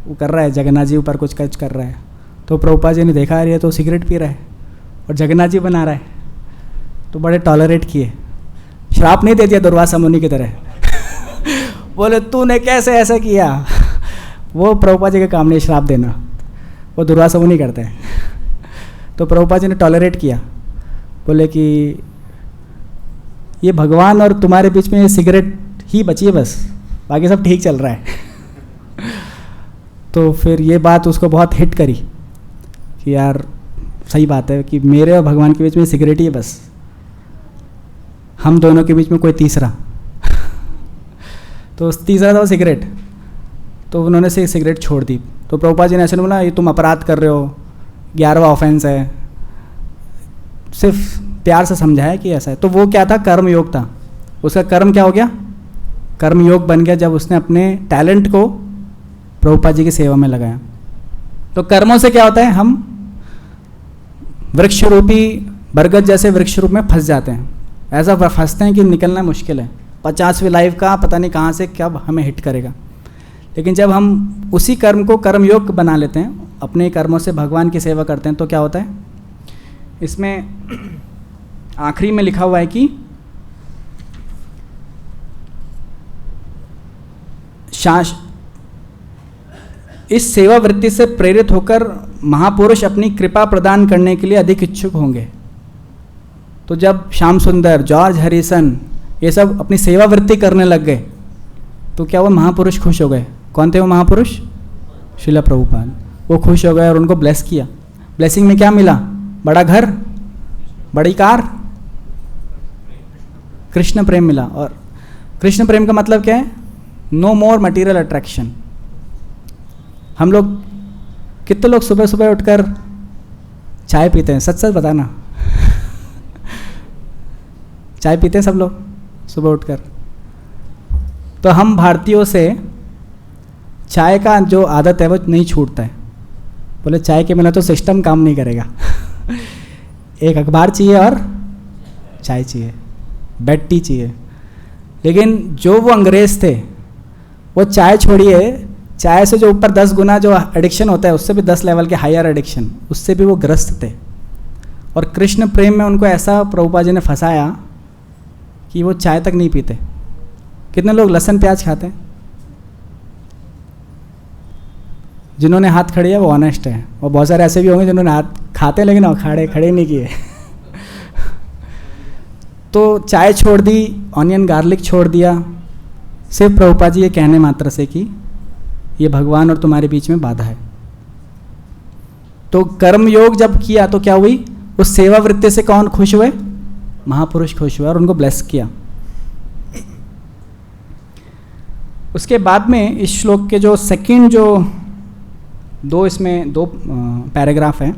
वो कर रहा है जगन्नाथ जी ऊपर कुछ कर रहा है। तो प्रभुपाद जी ने देखा यार ये तो सिगरेट पी रहा है और जगन्नाथ जी बना रहा है। तो बड़े टॉलरेट किए, श्राप नहीं दे दिया दुर्वासा मुनि की तरह। बोले तूने कैसे ऐसा किया? वो प्रभुपाद जी का काम नहीं श्राप देना, वो दुर्वासा मुनि करते हैं। तो प्रभुपाद जी ने टॉलरेट किया, बोले कि ये भगवान और तुम्हारे बीच में ये सिगरेट ही बची है बस, बाकी सब ठीक चल रहा है। तो फिर ये बात उसको बहुत हिट करी कि यार सही बात है कि मेरे और भगवान के बीच में सिगरेट ही है बस, हम दोनों के बीच में कोई तीसरा। तो तीसरा था वो सिगरेट। तो उन्होंने से सिगरेट छोड़ दी। तो प्रभुपाद जी ने ऐसे बोला ये तुम अपराध कर रहे हो, 11वां ऑफेंस है, सिर्फ प्यार से समझाया कि ऐसा है। तो वो क्या था, कर्म योग था। उसका कर्म क्या हो गया, कर्म योग बन गया जब उसने अपने टैलेंट को प्रभुपाद जी की सेवा में लगाया। तो कर्मों से क्या होता है, हम वृक्ष रूपी बरगद जैसे वृक्ष रूप में फंस जाते हैं। ऐसा फंसते हैं कि निकलना मुश्किल है। 50वीं लाइफ का पता नहीं कहाँ से कब हमें हिट करेगा। लेकिन जब हम उसी कर्म को कर्म योग बना लेते हैं, अपने कर्मों से भगवान की सेवा करते हैं, तो क्या होता है, इसमें आखिरी में लिखा हुआ है कि इस सेवा वृत्ति से प्रेरित होकर महापुरुष अपनी कृपा प्रदान करने के लिए अधिक इच्छुक होंगे। तो जब श्याम सुंदर, जॉर्ज हैरिसन ये सब अपनी सेवा वृत्ति करने लग गए, तो क्या वो महापुरुष खुश हो गए। कौन थे वो महापुरुष, श्रील प्रभुपाद। वो खुश हो गए और उनको ब्लेस किया। ब्लेसिंग में क्या मिला, बड़ा घर, बड़ी कार, कृष्ण प्रेम मिला। और कृष्ण प्रेम का मतलब क्या है, नो मोर मटीरियल अट्रैक्शन। हम लोग कितने लोग सुबह सुबह उठकर चाय पीते हैं, सच सच बताना चाय पीते हैं सब लोग सुबह उठकर। तो हम भारतीयों से चाय का जो आदत है वो नहीं छूटता है। बोले चाय के बिना तो सिस्टम काम नहीं करेगा एक अखबार चाहिए और चाय चाहिए, बेड टी चाहिए। लेकिन जो वो अंग्रेज थे, वो चाय छोड़िए, चाय से जो ऊपर 10 गुना जो एडिक्शन होता है, उससे भी 10 लेवल के हायर एडिक्शन, उससे भी वो ग्रस्त थे। और कृष्ण प्रेम में उनको ऐसा प्रभुपाद जी ने फंसाया कि वो चाय तक नहीं पीते। कितने लोग लहसुन प्याज खाते हैं, जिन्होंने हाथ खड़े है वो ऑनेस्ट है, और बहुत सारे ऐसे भी होंगे जिन्होंने हाथ खाते लेकिन खड़े नहीं किए तो चाय छोड़ दी, ऑनियन गार्लिक छोड़ दिया, सिर्फ प्रभुपाद जी ये कहने मात्र से कि ये भगवान और तुम्हारे बीच में बाधा है। तो कर्म योग जब किया तो क्या हुई, उस सेवा वृत्ति से कौन खुश हुए, महापुरुष खुश हुए और उनको ब्लेस किया। उसके बाद में इस श्लोक के जो सेकंड जो दो पैराग्राफ है,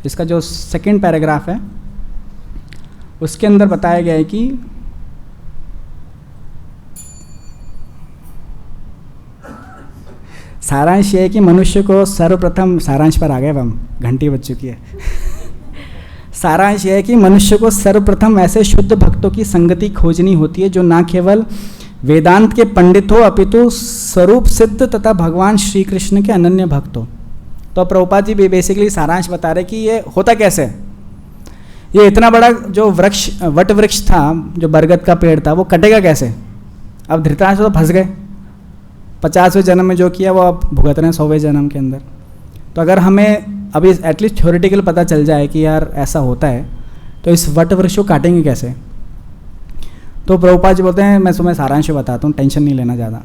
इसका जो सेकंड पैराग्राफ है उसके अंदर बताया गया है कि सारांश ये है कि मनुष्य को सर्वप्रथम, सारांश पर आ गए हम, घंटी बज चुकी है सारांश ये है कि मनुष्य को सर्वप्रथम ऐसे शुद्ध भक्तों की संगति खोजनी होती है जो ना केवल वेदांत के पंडित हो अपितु स्वरूप सिद्ध तथा भगवान श्री कृष्ण के अनन्य भक्त हो। तो प्रभुपाद जी बेसिकली सारांश बता रहे कि ये होता कैसे। ये इतना बड़ा जो वृक्ष, वट वृक्ष था, जो बरगद का पेड़ था, वो कटेगा कैसे। अब धृतराष्ट्र तो फंस गए, 50वें जन्म में जो किया वो अब भुगत रहे हैं 100वें जन्म के अंदर। तो अगर हमें अभी एटलीस्ट थ्योरेटिकल पता चल जाए कि यार ऐसा होता है, तो इस वट वृक्ष को काटेंगे कैसे। तो प्रभुपाद जी बोलते हैं, मैं तुम्हें सारांश बताता हूँ, टेंशन नहीं लेना ज़्यादा,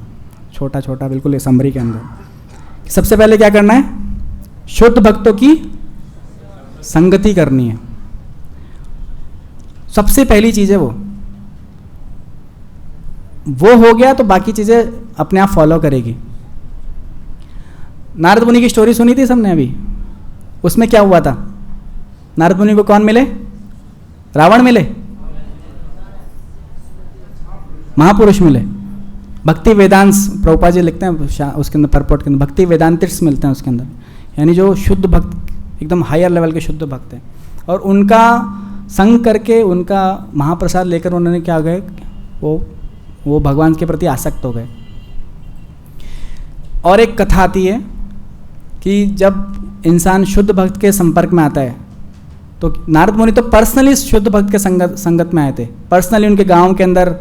छोटा छोटा बिल्कुल समरी के अंदर। सबसे पहले क्या करना है, शुद्ध भक्तों की संगति करनी है, सबसे पहली चीज़ है वो हो गया तो बाकी चीज़ें अपने आप फॉलो करेगी। नारद मुनि की स्टोरी सुनी थी सबने अभी, उसमें क्या हुआ था, नारद मुनि को कौन मिले, रावण मिले, महापुरुष मिले, भक्ति वेदांत प्रभुपाद जी लिखते हैं उसके अंदर परपोर्ट के अंदर, भक्ति वेदांतिस्ट मिलते हैं उसके अंदर, यानी जो शुद्ध भक्त एकदम हायर लेवल के शुद्ध भक्त हैं। और उनका संग करके, उनका महाप्रसाद लेकर उन्होंने क्या गए, वो भगवान के प्रति आसक्त हो गए। और एक कथा आती है कि जब इंसान शुद्ध भक्त के संपर्क में आता है, तो नारद मुनि तो पर्सनली शुद्ध भक्त के संगत में आए थे, पर्सनली उनके गांव के अंदर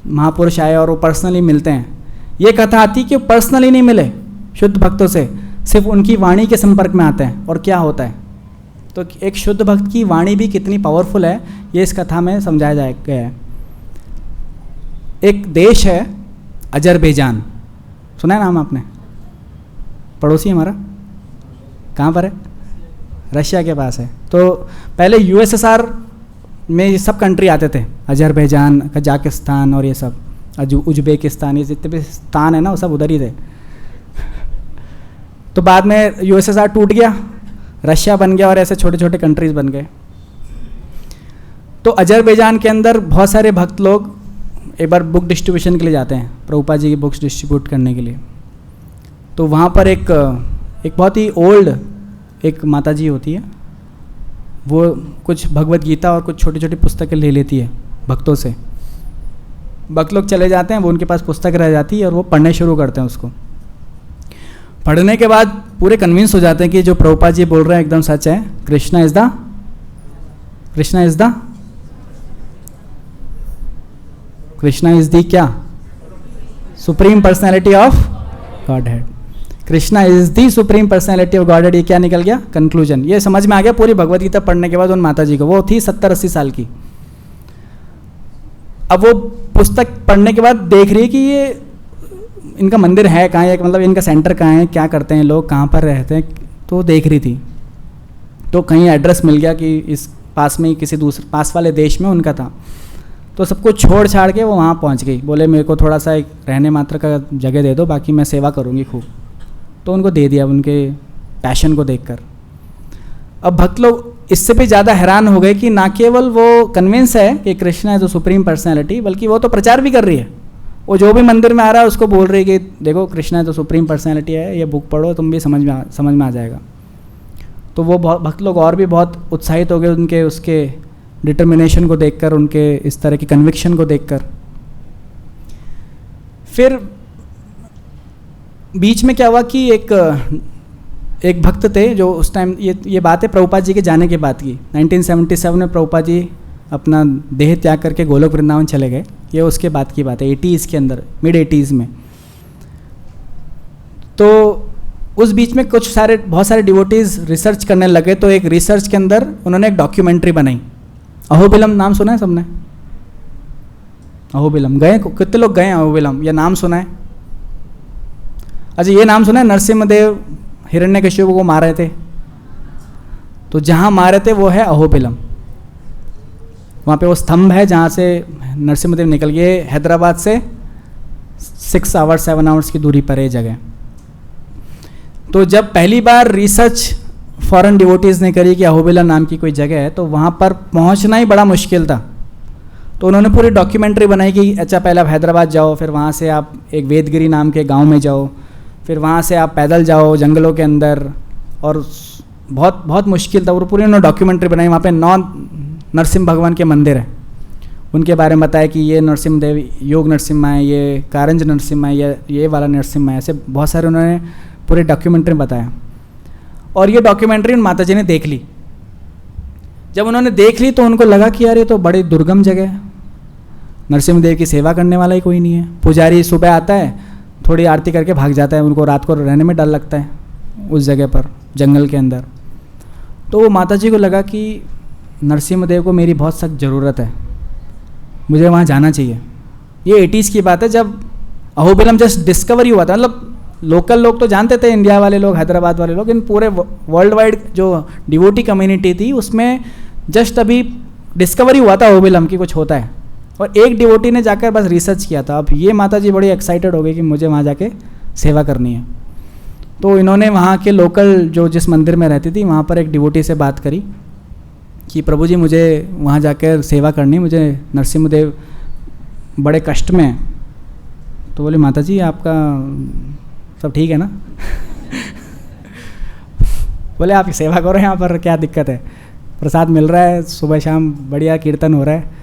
महापुरुष आए और वो पर्सनली मिलते हैं। ये कथा आती कि वो पर्सनली नहीं मिले शुद्ध भक्तों से, सिर्फ उनकी वाणी के संपर्क में आते हैं। और क्या होता है, तो एक शुद्ध भक्त की वाणी भी कितनी पावरफुल है ये इस कथा में समझाया गया है। एक देश है अजरबैजान, सुना है नाम आपने, पड़ोसी हमारा, कहाँ पर है, रशिया के पास है। तो पहले यूएसएसआर में ये सब कंट्री आते थे, अजरबैजान, कजाकिस्तान और ये सब, उज्बेकिस्तान, ये जितने भी स्थान है ना वो सब उधर ही थे। तो बाद में यूएसएसआर टूट गया, रशिया बन गया और ऐसे छोटे छोटे कंट्रीज बन गए। तो अजरबैजान के अंदर बहुत सारे भक्त लोग एक बार बुक डिस्ट्रीब्यूशन के लिए जाते हैं, प्रभुपाद जी की बुक्स डिस्ट्रीब्यूट करने के लिए। तो वहाँ पर एक बहुत ही ओल्ड एक माता जी होती है, वो कुछ भगवत गीता और कुछ छोटी छोटी पुस्तकें ले लेती है भक्तों से। भक्त लोग चले जाते हैं, वो उनके पास पुस्तक रह जाती है और वो पढ़ने शुरू करते हैं उसको। पढ़ने के बाद पूरे कन्विंस हो जाते हैं कि जो प्रभुपाद जी बोल रहे हैं एकदम सच है। कृष्णा इज द क्या? Supreme personality of God head. Krishna is the supreme personality of God head. ये क्या निकल गया? कंक्लूजन। ये समझ में आ गया पूरी भगवत गीता पढ़ने के बाद उन माता जी को। वो थी 70-80 साल की। अब वो पुस्तक पढ़ने के बाद देख रही है कि ये इनका मंदिर है कहाँ, या मतलब इनका सेंटर कहाँ है, क्या करते हैं लोग, कहाँ पर रहते हैं, तो देख रही थी। तो कहीं एड्रेस मिल गया कि इस पास में ही किसी दूसरे पास वाले देश में उनका था। तो सब कुछ छोड़ छाड़ के वो वहाँ पहुँच गई। बोले मेरे को थोड़ा सा एक रहने मात्र का जगह दे दो, बाकी मैं सेवा करूँगी खूब। तो उनको दे दिया उनके पैशन को देखकर। अब भक्त लोग इससे भी ज़्यादा हैरान हो गए कि ना केवल वो कन्विंस है कि कृष्णा है तो सुप्रीम पर्सनैलिटी, बल्कि वो तो प्रचार भी कर रही है। वो जो भी मंदिर में आ रहा है उसको बोल रही है कि देखो कृष्णा है तो सुप्रीम पर्सनैलिटी है, ये बुक पढ़ो, तुम भी समझ में आ जाएगा। तो वो भक्त लोग और भी बहुत उत्साहित हो गए उनके उसके डिटर्मिनेशन को देखकर, उनके इस तरह की कन्विक्शन को देखकर। फिर बीच में क्या हुआ कि एक भक्त थे जो उस टाइम, ये बात है प्रभुपाद जी के जाने के बाद की। 1977 में प्रभुपाद जी अपना देह त्याग करके गोलोक वृंदावन चले गए। ये उसके बाद की बात है, 80s के अंदर, मिड 80s में। तो उस बीच में बहुत सारे डिवोटीज रिसर्च करने लगे। तो एक रिसर्च के अंदर उन्होंने एक डॉक्यूमेंट्री बनाई। अहोबिलम नाम सुना है सबने? अहोबिलम गए? कितने लोग गए अहोबिलम? या नाम सुना है? अच्छा, ये नाम सुना है? नरसिम्हदेव हिरण्यकशिपु को मारे थे, तो जहाँ मारे थे वो है अहोबिलम। वहाँ पे वो स्तंभ है जहाँ से नरसिम्हदेव निकल गए। हैदराबाद से 7 आवर्स की दूरी पर है जगह। तो जब पहली बार रिसर्च फॉरेन डिवोटीज़ ने करी कि अहोबिलम नाम की कोई जगह है, तो वहाँ पर पहुँचना ही बड़ा मुश्किल था। तो उन्होंने पूरी डॉक्यूमेंट्री बनाई कि अच्छा पहले आप हैदराबाद जाओ, फिर वहाँ से आप एक वेदगिरी नाम के गांव में जाओ, फिर वहाँ से आप पैदल जाओ जंगलों के अंदर, और बहुत बहुत मुश्किल था। और पूरी उन्होंने डॉक्यूमेंट्री बनाई। वहाँ पे 9 नरसिम्ह भगवान के मंदिर हैं, उनके बारे में बताया कि ये नरसिम्हदेव योग नरसिम्हा है, ये कारंज नरसिम्हा है, ये वाला नरसिम्हा है। ऐसे बहुत सारे उन्होंने पूरे डॉक्यूमेंट्री में बताया। और ये डॉक्यूमेंट्री उन माता जी ने देख ली। जब उन्होंने देख ली तो उनको लगा कि यार ये तो बड़ी दुर्गम जगह है, नरसिम्हदेव की सेवा करने वाला ही कोई नहीं है। पुजारी सुबह आता है, थोड़ी आरती करके भाग जाता है, उनको रात को रहने में डर लगता है उस जगह पर, जंगल के अंदर। तो वो माता जी को लगा कि नरसिम्हदेव को मेरी बहुत सख्त ज़रूरत है, मुझे वहाँ जाना चाहिए। ये 80s की बात है, जब अहोबिलम जस्ट डिस्कवरी हुआ था। मतलब लोकल लोग तो जानते थे, इंडिया वाले लोग, हैदराबाद वाले लोग, इन पूरे वर्ल्ड वाइड जो डिवोटी कम्युनिटी थी उसमें जस्ट अभी डिस्कवरी हुआ था अहोबिलम की कुछ होता है। और एक डिवोटी ने जाकर बस रिसर्च किया था। अब ये माता जी बड़ी एक्साइटेड हो गई कि मुझे वहाँ जाके सेवा करनी है। तो इन्होंने वहाँ के लोकल जो जिस मंदिर में रहती थी वहाँ पर एक डिवोटी से बात करी कि प्रभु जी मुझे वहाँ जाकर सेवा करनी, मुझे नरसिम्हदेव बड़े कष्ट में। तो बोले माता जी आपका सब ठीक है ना? बोले आप सेवा करो, यहाँ पर क्या दिक्कत है, प्रसाद मिल रहा है, सुबह शाम बढ़िया कीर्तन हो रहा है।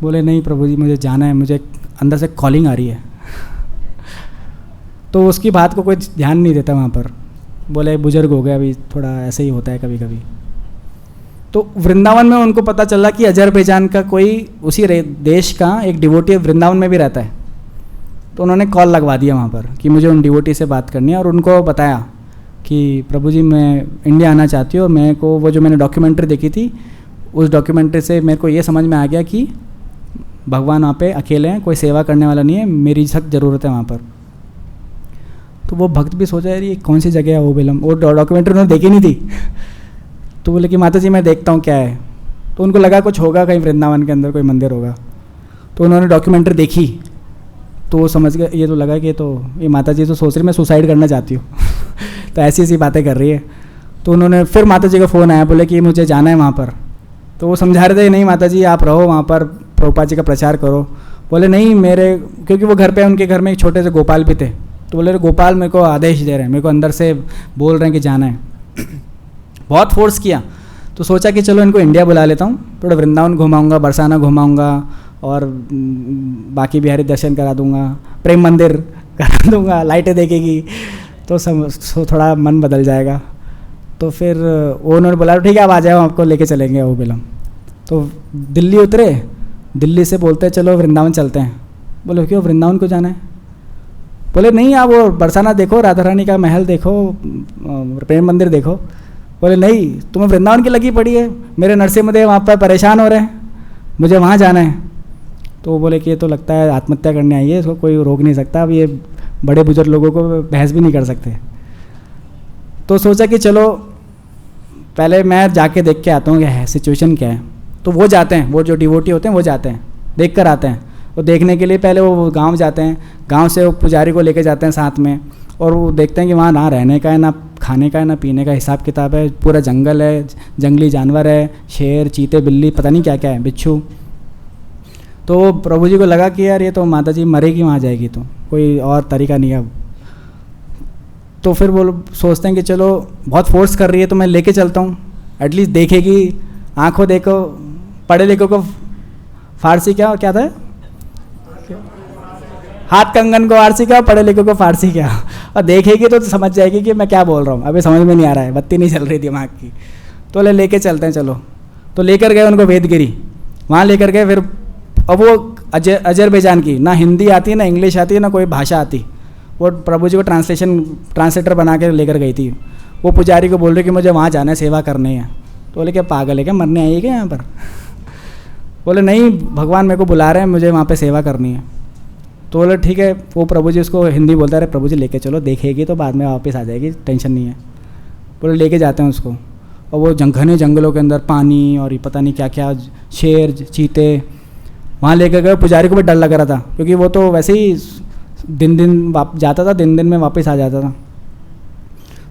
बोले नहीं प्रभु जी मुझे जाना है, मुझे अंदर से कॉलिंग आ रही है। तो उसकी बात को कोई ध्यान नहीं देता वहाँ पर। बोले बुजुर्ग हो गए, अभी थोड़ा ऐसे ही होता है कभी कभी। तो वृंदावन में उनको पता चला कि अजरबैजान का कोई उसी देश का एक डिवोटी वृंदावन में भी रहता है। तो उन्होंने कॉल लगवा दिया वहाँ पर कि मुझे उन डिवोटी से बात करनी है, और उनको बताया कि प्रभु जी मैं इंडिया आना चाहती हूँ, और मेरे को वो जो मैंने डॉक्यूमेंट्री देखी थी उस डॉक्यूमेंट्री से मेरे को ये समझ में आ गया कि भगवान वहाँ पे अकेले हैं, कोई सेवा करने वाला नहीं है, मेरी सख्त ज़रूरत है वहाँ पर। तो वो भक्त भी सोचा यार ये कौन सी जगह है अहोबिलम, वो डॉक्यूमेंट्री उन्होंने देखी नहीं थी। तो बोले कि माता जी मैं देखता हूँ क्या है। तो उनको लगा कुछ होगा, कहीं वृंदावन के अंदर कोई मंदिर होगा। तो उन्होंने डॉक्यूमेंट्री देखी तो वो समझ गए, ये तो लगा कि ये माता जी तो सोच रही मैं सुसाइड करना चाहती हूँ। तो ऐसी ऐसी बातें कर रही है। तो उन्होंने फिर माता जी का फ़ोन आया, बोले कि मुझे जाना है वहाँ पर। तो वो समझा रहे थे नहीं माता जी आप रहो वहाँ पर, प्रभुपाद जी का प्रचार करो। बोले नहीं मेरे, क्योंकि वो घर पे उनके घर में एक छोटे से गोपाल भी थे, तो बोले गोपाल मेरे को आदेश दे रहे हैं, मेरे को अंदर से बोल रहे हैं कि जाना है। बहुत फोर्स किया, तो सोचा कि चलो इनको इंडिया बुला लेता हूँ, थोड़ा वृंदावन घुमाऊँगा, बरसाना घुमाऊँगा और बाकी बिहारी दर्शन करा दूँगा, प्रेम मंदिर करा दूँगा, लाइटें देखेगी तो थोड़ा मन बदल जाएगा। तो फिर वो उन्होंने बोला ठीक है आप आ जाओ, आपको लेके चलेंगे वो बिलम। तो दिल्ली उतरे, दिल्ली से बोलते हैं चलो वृंदावन चलते हैं। बोले क्यों वृंदावन को जाना है? बोले नहीं आप वो बरसाना देखो, राधा रानी का महल देखो, प्रेम मंदिर देखो। बोले नहीं तुम्हें वृंदावन की लगी पड़ी है, मेरे नरसिम्हदेव वहाँ पर परेशान हो रहे हैं, मुझे वहाँ जाना है। तो वो बोले कि ये तो लगता है आत्महत्या करने आई है, इसको कोई रोक नहीं सकता, अब ये बड़े बुजुर्ग लोगों को बहस भी नहीं कर सकते। तो सोचा कि चलो पहले मैं जाके देख के आता हूँ क्या है सिचुएशन क्या है। तो वो जाते हैं, वो जो डिवोटी होते हैं वो जाते हैं, देख कर आते हैं। वो देखने के लिए पहले वो गांव जाते हैं, गांव से वो पुजारी को लेके जाते हैं साथ में, और वो देखते हैं कि वहाँ ना रहने का है, ना खाने का है, ना पीने का, हिसाब किताब है, पूरा जंगल है, जंगली जानवर है, शेर चीते बिल्ली पता नहीं क्या क्या है, बिच्छू। तो प्रभु जी को लगा कि यार ये तो माता जी मरेगी वहाँ जाएगी, तो कोई और तरीका नहीं है अब। तो फिर वो सोचते हैं कि चलो बहुत फोर्स कर रही है तो मैं लेके चलता हूँ, एटलीस्ट देखेगी, आंखों देखो, पढ़े लिखो को फारसी क्या था, हाथ कंगन को फारसी क्या, पढ़े लिखो को फारसी क्या, और देखेगी तो समझ जाएगी कि मैं क्या बोल रहा हूँ, अभी समझ में नहीं आ रहा है, बत्ती नहीं चल रही दिमाग की। तो लेके चलते हैं चलो। तो लेकर गए उनको वेदगिरी, वहाँ लेकर गए। फिर अब वो अजरबैजान की ना हिंदी आती ना इंग्लिश आती ना कोई भाषा आती, वो प्रभु जी को ट्रांसलेटर बना के लेकर गई थी। वो पुजारी को बोल रही कि मुझे वहाँ जाना है, सेवा करनी है। तो बोले क्या पागल है क्या, मरने आई है क्या यहाँ पर? बोले नहीं भगवान मेरे को बुला रहे हैं, मुझे वहाँ पे सेवा करनी है। तो बोले ठीक है। वो प्रभु जी उसको हिंदी बोलता रहे, प्रभु जी लेके चलो, देखेगी तो बाद में वापस आ जाएगी, टेंशन नहीं है। बोले लेके जाते हैं उसको, और वो घने जंगलों के अंदर पानी और ये पता नहीं क्या क्या, शेर चीते, वहाँ लेकर गए। पुजारी को भी डर लग रहा था क्योंकि वो तो वैसे ही दिन जाता था, दिन में वापस आ जाता था।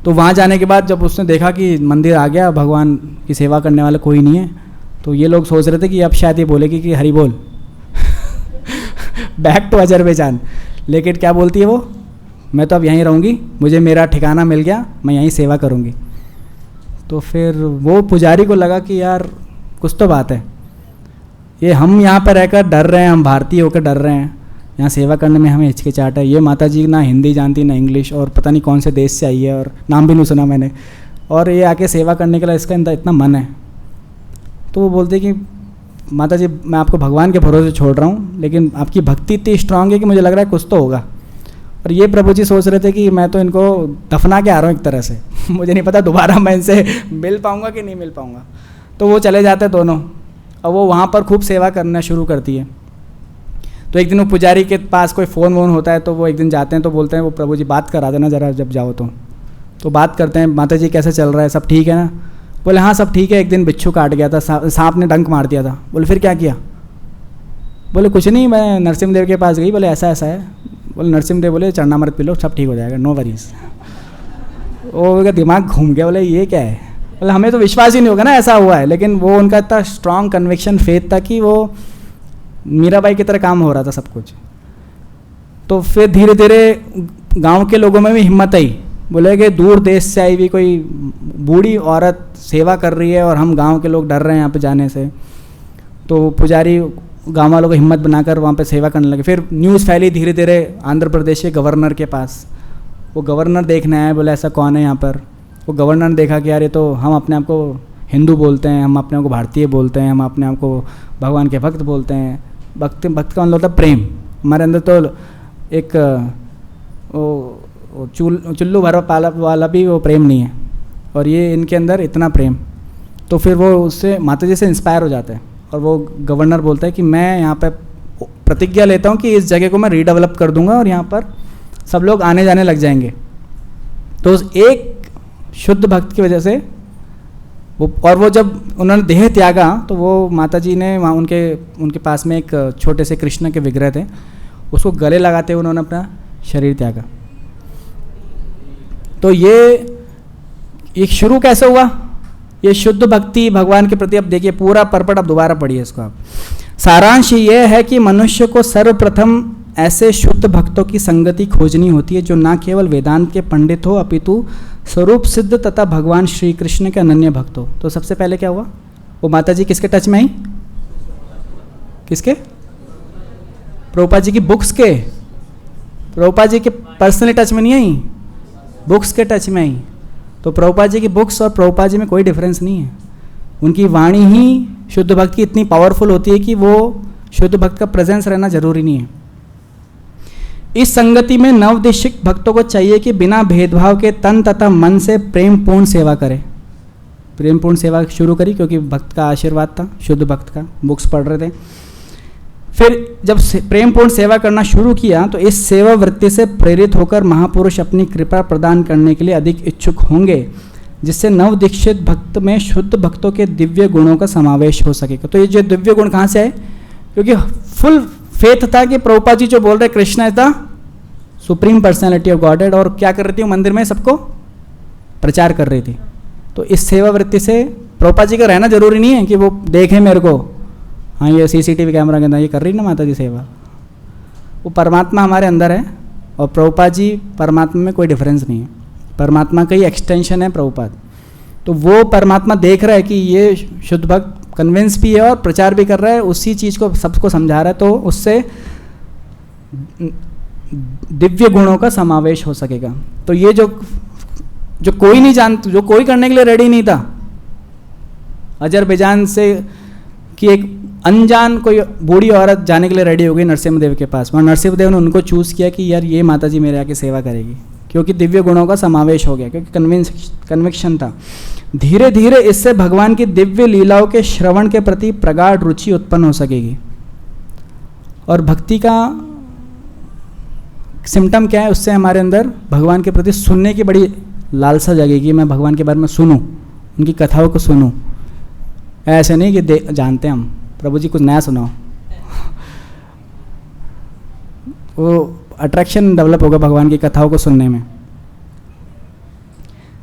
तो वहाँ जाने के बाद जब उसने देखा कि मंदिर आ गया, भगवान की सेवा करने वाला कोई नहीं है, तो ये लोग सोच रहे थे कि अब शायद ये बोलेगी कि हरि बोल बैक टू अजरबैजान। लेकिन क्या बोलती है वो, मैं तो अब यहीं रहूँगी, मुझे मेरा ठिकाना मिल गया, मैं यहीं सेवा करूँगी। तो फिर वो पुजारी को लगा कि यार कुछ तो बात है, ये हम यहाँ पर रहकर डर रहे हैं, हम भारतीय होकर डर रहे हैं, यहाँ सेवा करने में हमें हिचकिचाहट है। ये माता जी ना हिंदी जानती ना इंग्लिश, और पता नहीं कौन से देश से आई है और नाम भी नहीं सुना मैंने, और ये आके सेवा करने के लिए इसका इतना मन है। तो वो बोलते कि माता जी मैं आपको भगवान के भरोसे छोड़ रहा हूँ, लेकिन आपकी भक्ति इतनी स्ट्रांग है कि मुझे लग रहा है कुछ तो होगा। और ये प्रभु जी सोच रहे थे कि मैं तो इनको दफना के आ रहा हूँ एक तरह से मुझे नहीं पता दोबारा मैं इनसे मिल पाऊँगा कि नहीं मिल पाऊँगा। तो वो चले जाते दोनों, और वो वहाँ पर खूब सेवा करना शुरू करती है। तो एक दिन वो पुजारी के पास कोई फ़ोन वोन होता है, तो वो एक दिन जाते हैं, तो बोलते हैं वो प्रभु जी बात करा देना ज़रा जब जाओ। तो बात करते हैं, माता जी कैसे चल रहा है, सब ठीक है ना? बोले हाँ सब ठीक है, एक दिन बिच्छू काट गया था, सांप ने डंक मार दिया था। बोले फिर क्या किया? बोले कुछ नहीं, मैं नरसिम्हदेव के पास गई, बोले ऐसा ऐसा है। बोले नरसिम्हदेव बोले चरणामृत पी लो, सब ठीक हो जाएगा, नो वरीज। वो दिमाग घूम गया, बोले ये क्या है? बोले हमें तो विश्वास ही नहीं होगा ना ऐसा हुआ है। लेकिन वो उनका इतना स्ट्रॉन्ग कन्विक्शन फेथ था कि वो मीराबाई की तरह काम हो रहा था सब कुछ। तो फिर धीरे धीरे गांव के लोगों में भी हिम्मत आई, बोले कि दूर देश से आई हुई कोई बूढ़ी औरत सेवा कर रही है और हम गांव के लोग डर रहे हैं यहाँ पे जाने से। तो पुजारी गांव वालों को हिम्मत बनाकर वहाँ पे सेवा करने लगे। फिर न्यूज़ फैली धीरे धीरे आंध्र प्रदेश के गवर्नर के पास। वो गवर्नर देखने आए, बोले ऐसा कौन है यहाँ पर? वो गवर्नर ने देखा कि यार ये तो हम अपने आप को हिंदू बोलते हैं, हम अपने आप को भारतीय बोलते हैं, हम अपने आप को भगवान के भक्त बोलते हैं। भक्त का मतलब होता है प्रेम। हमारे अंदर तो एक चुल्लू भर वाला भी वो प्रेम नहीं है, और ये इनके अंदर इतना प्रेम। तो फिर वो उससे माता जी से इंस्पायर हो जाता है, और वो गवर्नर बोलता है कि मैं यहाँ पे प्रतिज्ञा लेता हूँ कि इस जगह को मैं रीडेवलप कर दूंगा और यहाँ पर सब लोग आने जाने लग जाएंगे। तो उस एक शुद्ध भक्त की वजह से वो जब उन्होंने देह त्यागा, तो वो माता जी ने वहाँ उनके पास में एक छोटे से कृष्ण के विग्रह थे, उसको गले लगाते हुए उन्होंने अपना शरीर त्यागा। तो ये शुरू कैसे हुआ? ये शुद्ध भक्ति भगवान के प्रति। अब देखिए पूरा परपट, अब दोबारा पढ़िए इसको आप। सारांश ये है कि मनुष्य को सर्वप्रथम ऐसे शुद्ध भक्तों की संगति खोजनी होती है जो ना केवल वेदांत के पंडित हो अपितु स्वरूप सिद्ध तथा भगवान श्री कृष्ण के अनन्य भक्त हो। तो सबसे पहले क्या हुआ, वो माता जी किसके टच में आई, किसके, प्रभुपाद जी की बुक्स के, प्रभुपाद जी के पर्सनली टच में नहीं आई, बुक्स के टच में आई। तो प्रभुपाद जी की बुक्स और प्रभुपाद जी में कोई डिफरेंस नहीं है। उनकी वाणी ही शुद्ध भक्त की इतनी पावरफुल होती है कि वो शुद्ध भक्त का प्रेजेंस रहना जरूरी नहीं है। इस संगति में नवदिशिक भक्तों को चाहिए कि बिना भेदभाव के तन तथा मन से प्रेम पूर्ण सेवा करें। प्रेम पूर्ण सेवा शुरू करी क्योंकि भक्त का आशीर्वाद था, शुद्ध भक्त का, बुक्स पढ़ रहे थे। फिर जब प्रेम पूर्ण सेवा करना शुरू किया तो इस सेवा वृत्ति से प्रेरित होकर महापुरुष अपनी कृपा प्रदान करने के लिए अधिक इच्छुक होंगे, जिससे नवदीक्षित भक्त में शुद्ध भक्तों के दिव्य गुणों का समावेश हो सकेगा। तो ये जो दिव्य गुण कहाँ से आए, क्योंकि फुल फेथ था कि प्रभुपाद जी जो बोल रहे Krishna is the supreme personality of godhead, और क्या कर रही थी मंदिर में सबको प्रचार कर रही थी। तो इस सेवा वृत्ति से प्रभुपाद जी का रहना जरूरी नहीं है कि वो देखें मेरे को, हाँ ये सीसीटीवी कैमरा के अंदर ये कर रही ना माता जी सेवा। वो परमात्मा हमारे अंदर है और प्रभुपाद जी परमात्मा में कोई डिफरेंस नहीं है, परमात्मा का ही एक्सटेंशन है प्रभुपाद। तो वो परमात्मा देख रहा है कि ये शुद्ध भक्त कन्विंस भी है और प्रचार भी कर रहा है, उसी चीज़ को सबको समझा रहा है, तो उससे दिव्य गुणों का समावेश हो सकेगा। तो ये जो कोई नहीं जानता, जो कोई करने के लिए रेडी नहीं था, अजरबैजान से कि एक अनजान कोई बूढ़ी औरत जाने के लिए रेडी हो गई नरसिम्हदेव के पास, वहाँ नरसिम्हदेव ने उनको चूज़ किया कि यार ये माता जी मेरे आके सेवा करेगी, क्योंकि दिव्य गुणों का समावेश हो गया, क्योंकि कन्विक्शन था। धीरे धीरे इससे भगवान की दिव्य लीलाओं के श्रवण के प्रति प्रगाढ़ रुचि उत्पन्न हो सकेगी। और भक्ति का सिम्टम क्या है, उससे हमारे अंदर भगवान के प्रति सुनने की बड़ी लालसा जगेगी। मैं भगवान के बारे में सुनूं, उनकी कथाओं को सुनूं। ऐसे नहीं कि जानते हम प्रभु जी कुछ नया सुनाओ, वो अट्रैक्शन डेवलप होगा भगवान की कथाओं को सुनने में,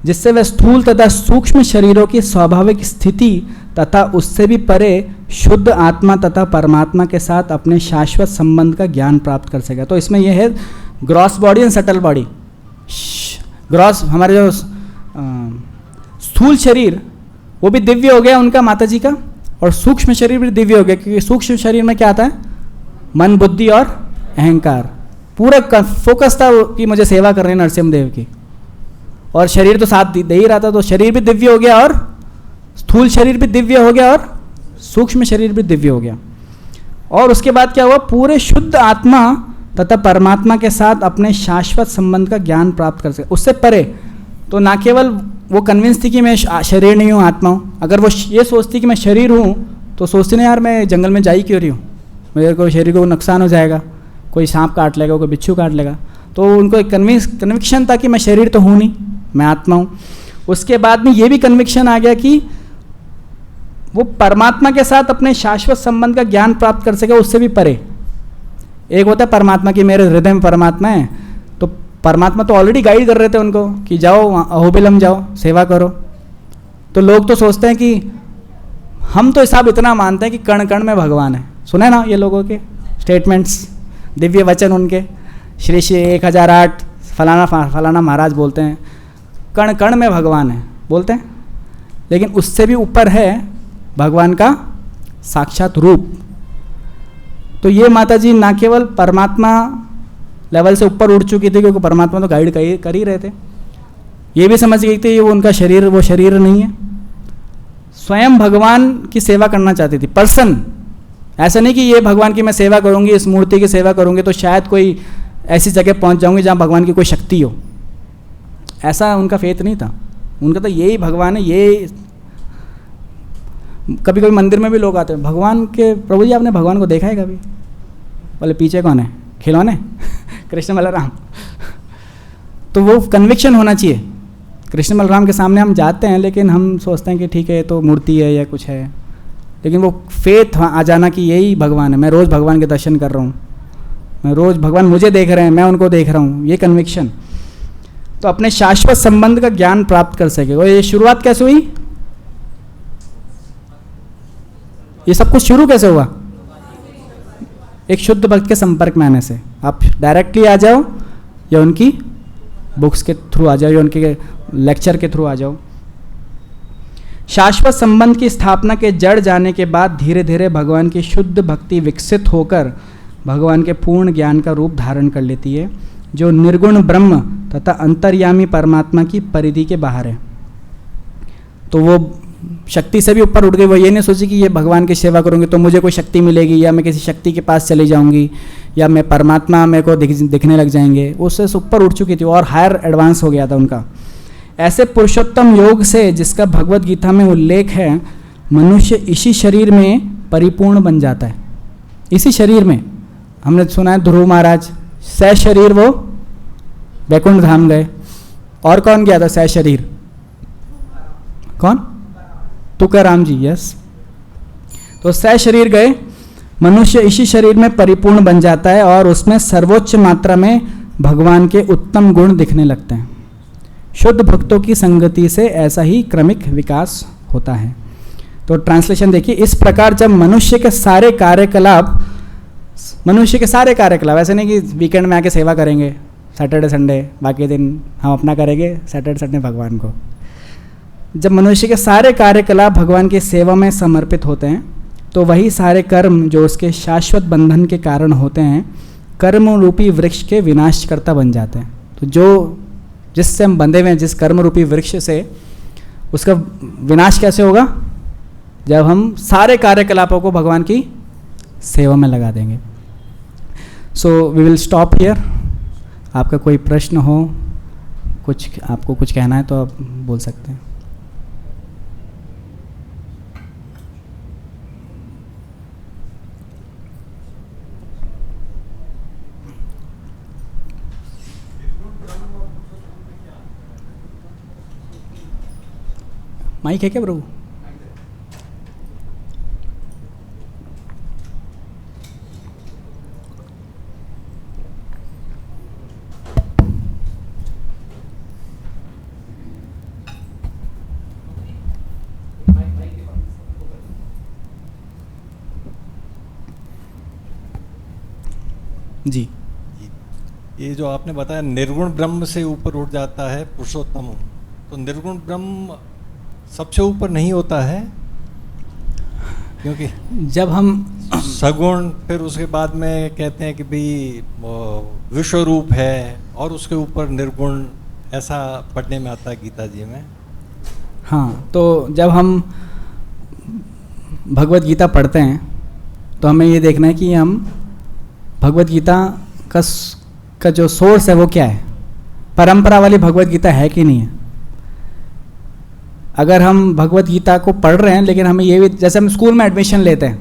जिससे वह स्थूल तथा सूक्ष्म शरीरों की स्वाभाविक स्थिति तथा उससे भी परे शुद्ध आत्मा तथा परमात्मा के साथ अपने शाश्वत संबंध का ज्ञान प्राप्त कर सकेगा। तो इसमें यह है gross body and subtle body. Gross हमारे जो स्थूल शरीर वो भी दिव्य हो गया उनका माता जी का, और सूक्ष्म शरीर भी दिव्य हो गया, क्योंकि सूक्ष्म शरीर में क्या आता है, मन बुद्धि और अहंकार। पूरा फोकस था कि मुझे सेवा कर रहे हैं नरसिम्हदेव की, और शरीर तो साथ दे ही रहा था, तो शरीर भी दिव्य हो गया, और स्थूल शरीर भी दिव्य हो गया, और सूक्ष्म शरीर भी दिव्य हो गया। और उसके बाद क्या हुआ, पूरे शुद्ध आत्मा तथा परमात्मा के साथ अपने शाश्वत संबंध का ज्ञान प्राप्त कर सके। उससे परे तो ना केवल वो कन्विंस थी कि मैं शरीर नहीं हूँ, आत्मा हूँ। अगर वो ये सोचती कि मैं शरीर हूँ तो सोचती ना यार मैं जंगल में जा ही क्यों रही हूँ, मेरे को शरीर को नुकसान हो जाएगा, कोई सांप काट लेगा, कोई बिच्छू काट लेगा। तो उनको एक कन्विक्शन था कि मैं शरीर तो हूँ नहीं, मैं आत्मा हूँ। उसके बाद में ये भी कन्विक्शन आ गया कि वो परमात्मा के साथ अपने शाश्वत संबंध का ज्ञान प्राप्त कर सके, उससे भी परे। एक होता है परमात्मा की मेरे हृदय में परमात्मा है, तो परमात्मा तो ऑलरेडी गाइड कर रहे थे उनको कि जाओ अहोबिलम जाओ सेवा करो। तो लोग तो सोचते हैं कि हम तो हिसाब इतना मानते हैं कि कण कण में भगवान है। सुने ना ये लोगों के स्टेटमेंट्स, दिव्य वचन उनके, श्री श्री 1008 फलाना फलाना महाराज बोलते हैं कण कण में भगवान है बोलते हैं, लेकिन उससे भी ऊपर है भगवान का साक्षात रूप। तो ये माता जी ना केवल परमात्मा लेवल से ऊपर उड़ चुकी थी, क्योंकि परमात्मा तो गाइड कर ही रहे थे, ये भी समझ गई थी वो उनका शरीर वो शरीर नहीं है, स्वयं भगवान की सेवा करना चाहती थी पर्सन। ऐसा नहीं कि ये भगवान की मैं सेवा करूंगी, इस मूर्ति की सेवा करूंगी तो शायद कोई ऐसी जगह पहुंच जाऊंगी जहां भगवान की कोई शक्ति हो। ऐसा उनका फेथ नहीं था, उनका तो यही भगवान है। ये कभी कभी मंदिर में भी लोग आते हैं भगवान के, प्रभु जी आपने भगवान को देखा है कभी? बोले पीछे कौन है, खिलौने कृष्ण बलराम। तो वो कन्विक्शन होना चाहिए। कृष्ण बलराम के सामने हम जाते हैं लेकिन हम सोचते हैं कि ठीक है तो मूर्ति है या कुछ है, लेकिन वो फेथ आ जाना कि यही भगवान है, मैं रोज़ भगवान के दर्शन कर रहा हूँ, मैं रोज़ भगवान मुझे देख रहे हैं, मैं उनको देख रहा हूँ, ये कन्विक्शन। तो अपने शाश्वत संबंध का ज्ञान प्राप्त कर सके। और ये शुरुआत कैसे हुई? ये सब कुछ शुरू कैसे हुआ? एक शुद्ध भक्त के संपर्क में आने से। आप डायरेक्टली आ जाओ या उनकी बुक्स के थ्रू आ जाओ या उनके लेक्चर के थ्रू आ जाओ। शाश्वत संबंध की स्थापना के जड़ जाने के बाद धीरे धीरे भगवान की शुद्ध भक्ति विकसित होकर भगवान के पूर्ण ज्ञान का रूप धारण कर लेती है, जो निर्गुण ब्रह्म तथा अंतर्यामी परमात्मा की परिधि के बाहर है। तो वो शक्ति से भी ऊपर उठ गई। वो ये नहीं सोची कि ये भगवान की सेवा करूँगी तो मुझे कोई शक्ति मिलेगी, या मैं किसी शक्ति के पास चली जाऊँगी, या मैं परमात्मा मेरे को दिखने लग जाएंगे। उससे ऊपर उठ चुकी थी और हायर एडवांस हो गया था उनका। ऐसे पुरुषोत्तम योग से, जिसका भगवत गीता में उल्लेख है, मनुष्य इसी शरीर में परिपूर्ण बन जाता है। इसी शरीर में हमने सुना है ध्रुव महाराज सह शरीर वो वैकुंठ धाम गए। और कौन गया था सह शरीर? कौन? तुकाराम जी। यस। तो सह शरीर गए। मनुष्य इसी शरीर में परिपूर्ण बन जाता है और उसमें सर्वोच्च मात्रा में भगवान के उत्तम गुण दिखने लगते हैं। शुद्ध भक्तों की संगति से ऐसा ही क्रमिक विकास होता है। तो ट्रांसलेशन देखिए, इस प्रकार जब मनुष्य के सारे कार्यकलाप ऐसे नहीं कि वीकेंड में आके सेवा करेंगे सैटरडे संडे, बाकी दिन हम अपना करेंगे, सैटरडे संडे भगवान को। जब मनुष्य के सारे कार्यकलाप भगवान की सेवा में समर्पित होते हैं तो वही सारे कर्म जो उसके शाश्वत बंधन के कारण होते हैं, कर्म रूपी वृक्ष के विनाशकर्ता बन जाते हैं। तो जो जिससे हम बंधे हुए हैं, जिस कर्म रूपी वृक्ष से, उसका विनाश कैसे होगा? जब हम सारे कार्यकलापों को भगवान की सेवा में लगा देंगे। So we will stop here. आपका कोई प्रश्न हो, आपको कुछ कहना है तो आप बोल सकते हैं। माइक है क्या प्रभु? जी,
ये जो आपने बताया निर्गुण ब्रह्म से ऊपर उठ जाता है पुरुषोत्तम, तो निर्गुण ब्रह्म सबसे ऊपर नहीं होता है? क्योंकि
जब हम
सगुण, फिर उसके बाद में कहते हैं कि भाई विश्व रूप है, और उसके ऊपर निर्गुण, ऐसा पढ़ने में आता है गीता जी में।
हाँ, तो जब हम भगवत गीता पढ़ते हैं तो हमें ये देखना है कि हम भगवत गीता का जो सोर्स है वो क्या है, परंपरा वाली भगवत गीता है कि नहीं है। अगर हम भगवत गीता को पढ़ रहे हैं लेकिन हमें ये भी, जैसे हम स्कूल में एडमिशन लेते हैं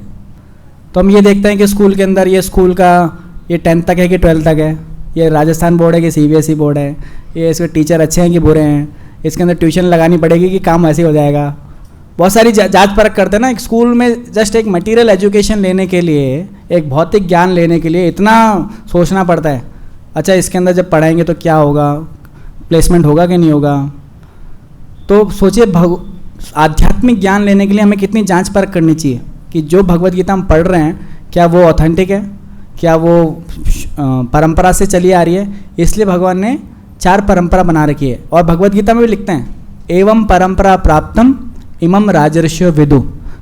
तो हम ये देखते हैं कि स्कूल के अंदर ये स्कूल का ये 10th तक है कि 12th तक है, ये राजस्थान बोर्ड है कि CBSE बोर्ड है, ये इसके टीचर अच्छे हैं कि बुरे हैं, इसके अंदर ट्यूशन लगानी पड़ेगी कि काम ऐसे हो जाएगा। बहुत सारी जांच परख करते हैं ना। एक स्कूल में जस्ट एक मटेरियल एजुकेशन लेने के लिए, एक भौतिक ज्ञान लेने के लिए इतना सोचना पड़ता है। अच्छा, इसके अंदर जब पढ़ाएंगे तो क्या होगा, प्लेसमेंट होगा कि नहीं होगा। तो सोचिए आध्यात्मिक ज्ञान लेने के लिए हमें कितनी जांच परख करनी चाहिए कि जो भगवत गीता हम पढ़ रहे हैं क्या वो ऑथेंटिक है, क्या वो परंपरा से चली आ रही है। इसलिए भगवान ने 4 परंपरा बना रखी है। और भगवत गीता में भी लिखते हैं एवं परंपरा प्राप्तम इमम राजर्षियो विदु।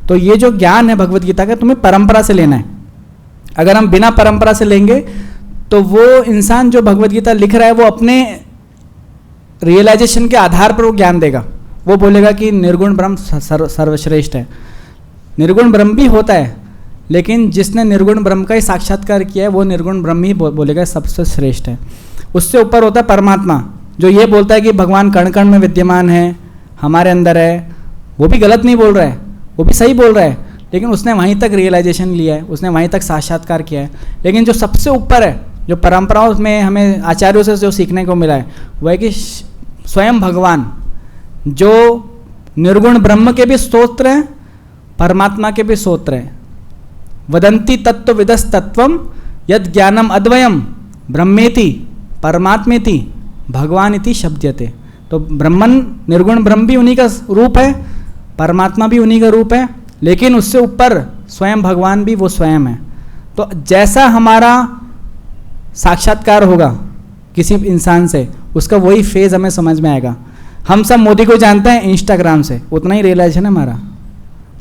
तो ये जो ज्ञान है भगवत गीता का, तुम्हें परंपरा से लेना है। अगर हम बिना परंपरा से लेंगे तो वो इंसान जो भगवत गीता लिख रहा है वो अपने रियलाइजेशन के आधार पर वो ज्ञान देगा। वो बोलेगा कि निर्गुण ब्रह्म सर्वश्रेष्ठ है। निर्गुण ब्रह्म भी होता है, लेकिन जिसने निर्गुण ब्रह्म का ही साक्षात्कार किया है वो निर्गुण ब्रह्म ही बोलेगा सबसे श्रेष्ठ है। उससे ऊपर होता है परमात्मा, जो ये बोलता है कि भगवान कण कण में विद्यमान है, हमारे अंदर है। वो भी गलत नहीं बोल रहा है, वो भी सही बोल रहा है, लेकिन उसने वहीं तक रियलाइजेशन लिया है, उसने वहीं तक साक्षात्कार किया है। लेकिन जो सबसे ऊपर है, जो परंपराओं में हमें आचार्यों से जो सीखने को मिला है, वह है कि स्वयं भगवान जो निर्गुण ब्रह्म के भी स्तोत्र हैं, परमात्मा के भी स्तोत्र हैं। वदंती तत्व विदस तत्वम यद ज्ञानम अद्वयम ब्रह्मेति परमात्मेति भगवान इति शब्दयते। तो ब्रह्मन निर्गुण ब्रह्म भी उन्हीं का रूप है, परमात्मा भी उन्हीं का रूप है, लेकिन उससे ऊपर स्वयं भगवान भी वो स्वयं है। तो जैसा हमारा साक्षात्कार होगा किसी इंसान से, उसका वही फेज हमें समझ में आएगा। हम सब मोदी को जानते हैं इंस्टाग्राम से, उतना ही रियलाइजेशन है हमारा।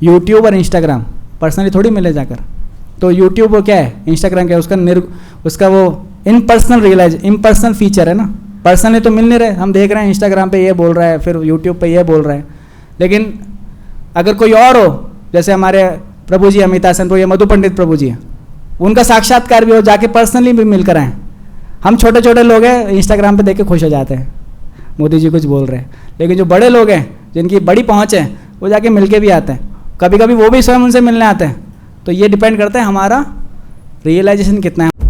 यूट्यूब और इंस्टाग्राम पर्सनली थोड़ी मिले जाकर। तो यूट्यूब वो क्या है, इंस्टाग्राम क्या है, उसका वो इम्पर्सनल फीचर है ना। पर्सनली तो मिल नहीं रहे, हम देख रहे हैं इंस्टाग्राम पे ये बोल रहा है, फिर यूट्यूब पे ये बोल रहा है। लेकिन अगर कोई और हो, जैसे हमारे प्रभु जी अमिताभ सेन, ये मधु पंडित प्रभु जी हैं, उनका साक्षात्कार भी हो, जाके पर्सनली भी मिलकर आए। हम छोटे छोटे लोग हैं, इंस्टाग्राम पे देख के खुश हो जाते हैं मोदी जी कुछ बोल रहे हैं, लेकिन जो बड़े लोग हैं जिनकी बड़ी पहुंच है वो जाके मिल के भी आते हैं, कभी कभी वो भी स्वयं उनसे मिलने आते हैं। तो ये डिपेंड करता है हमारा रियलाइजेशन कितना है।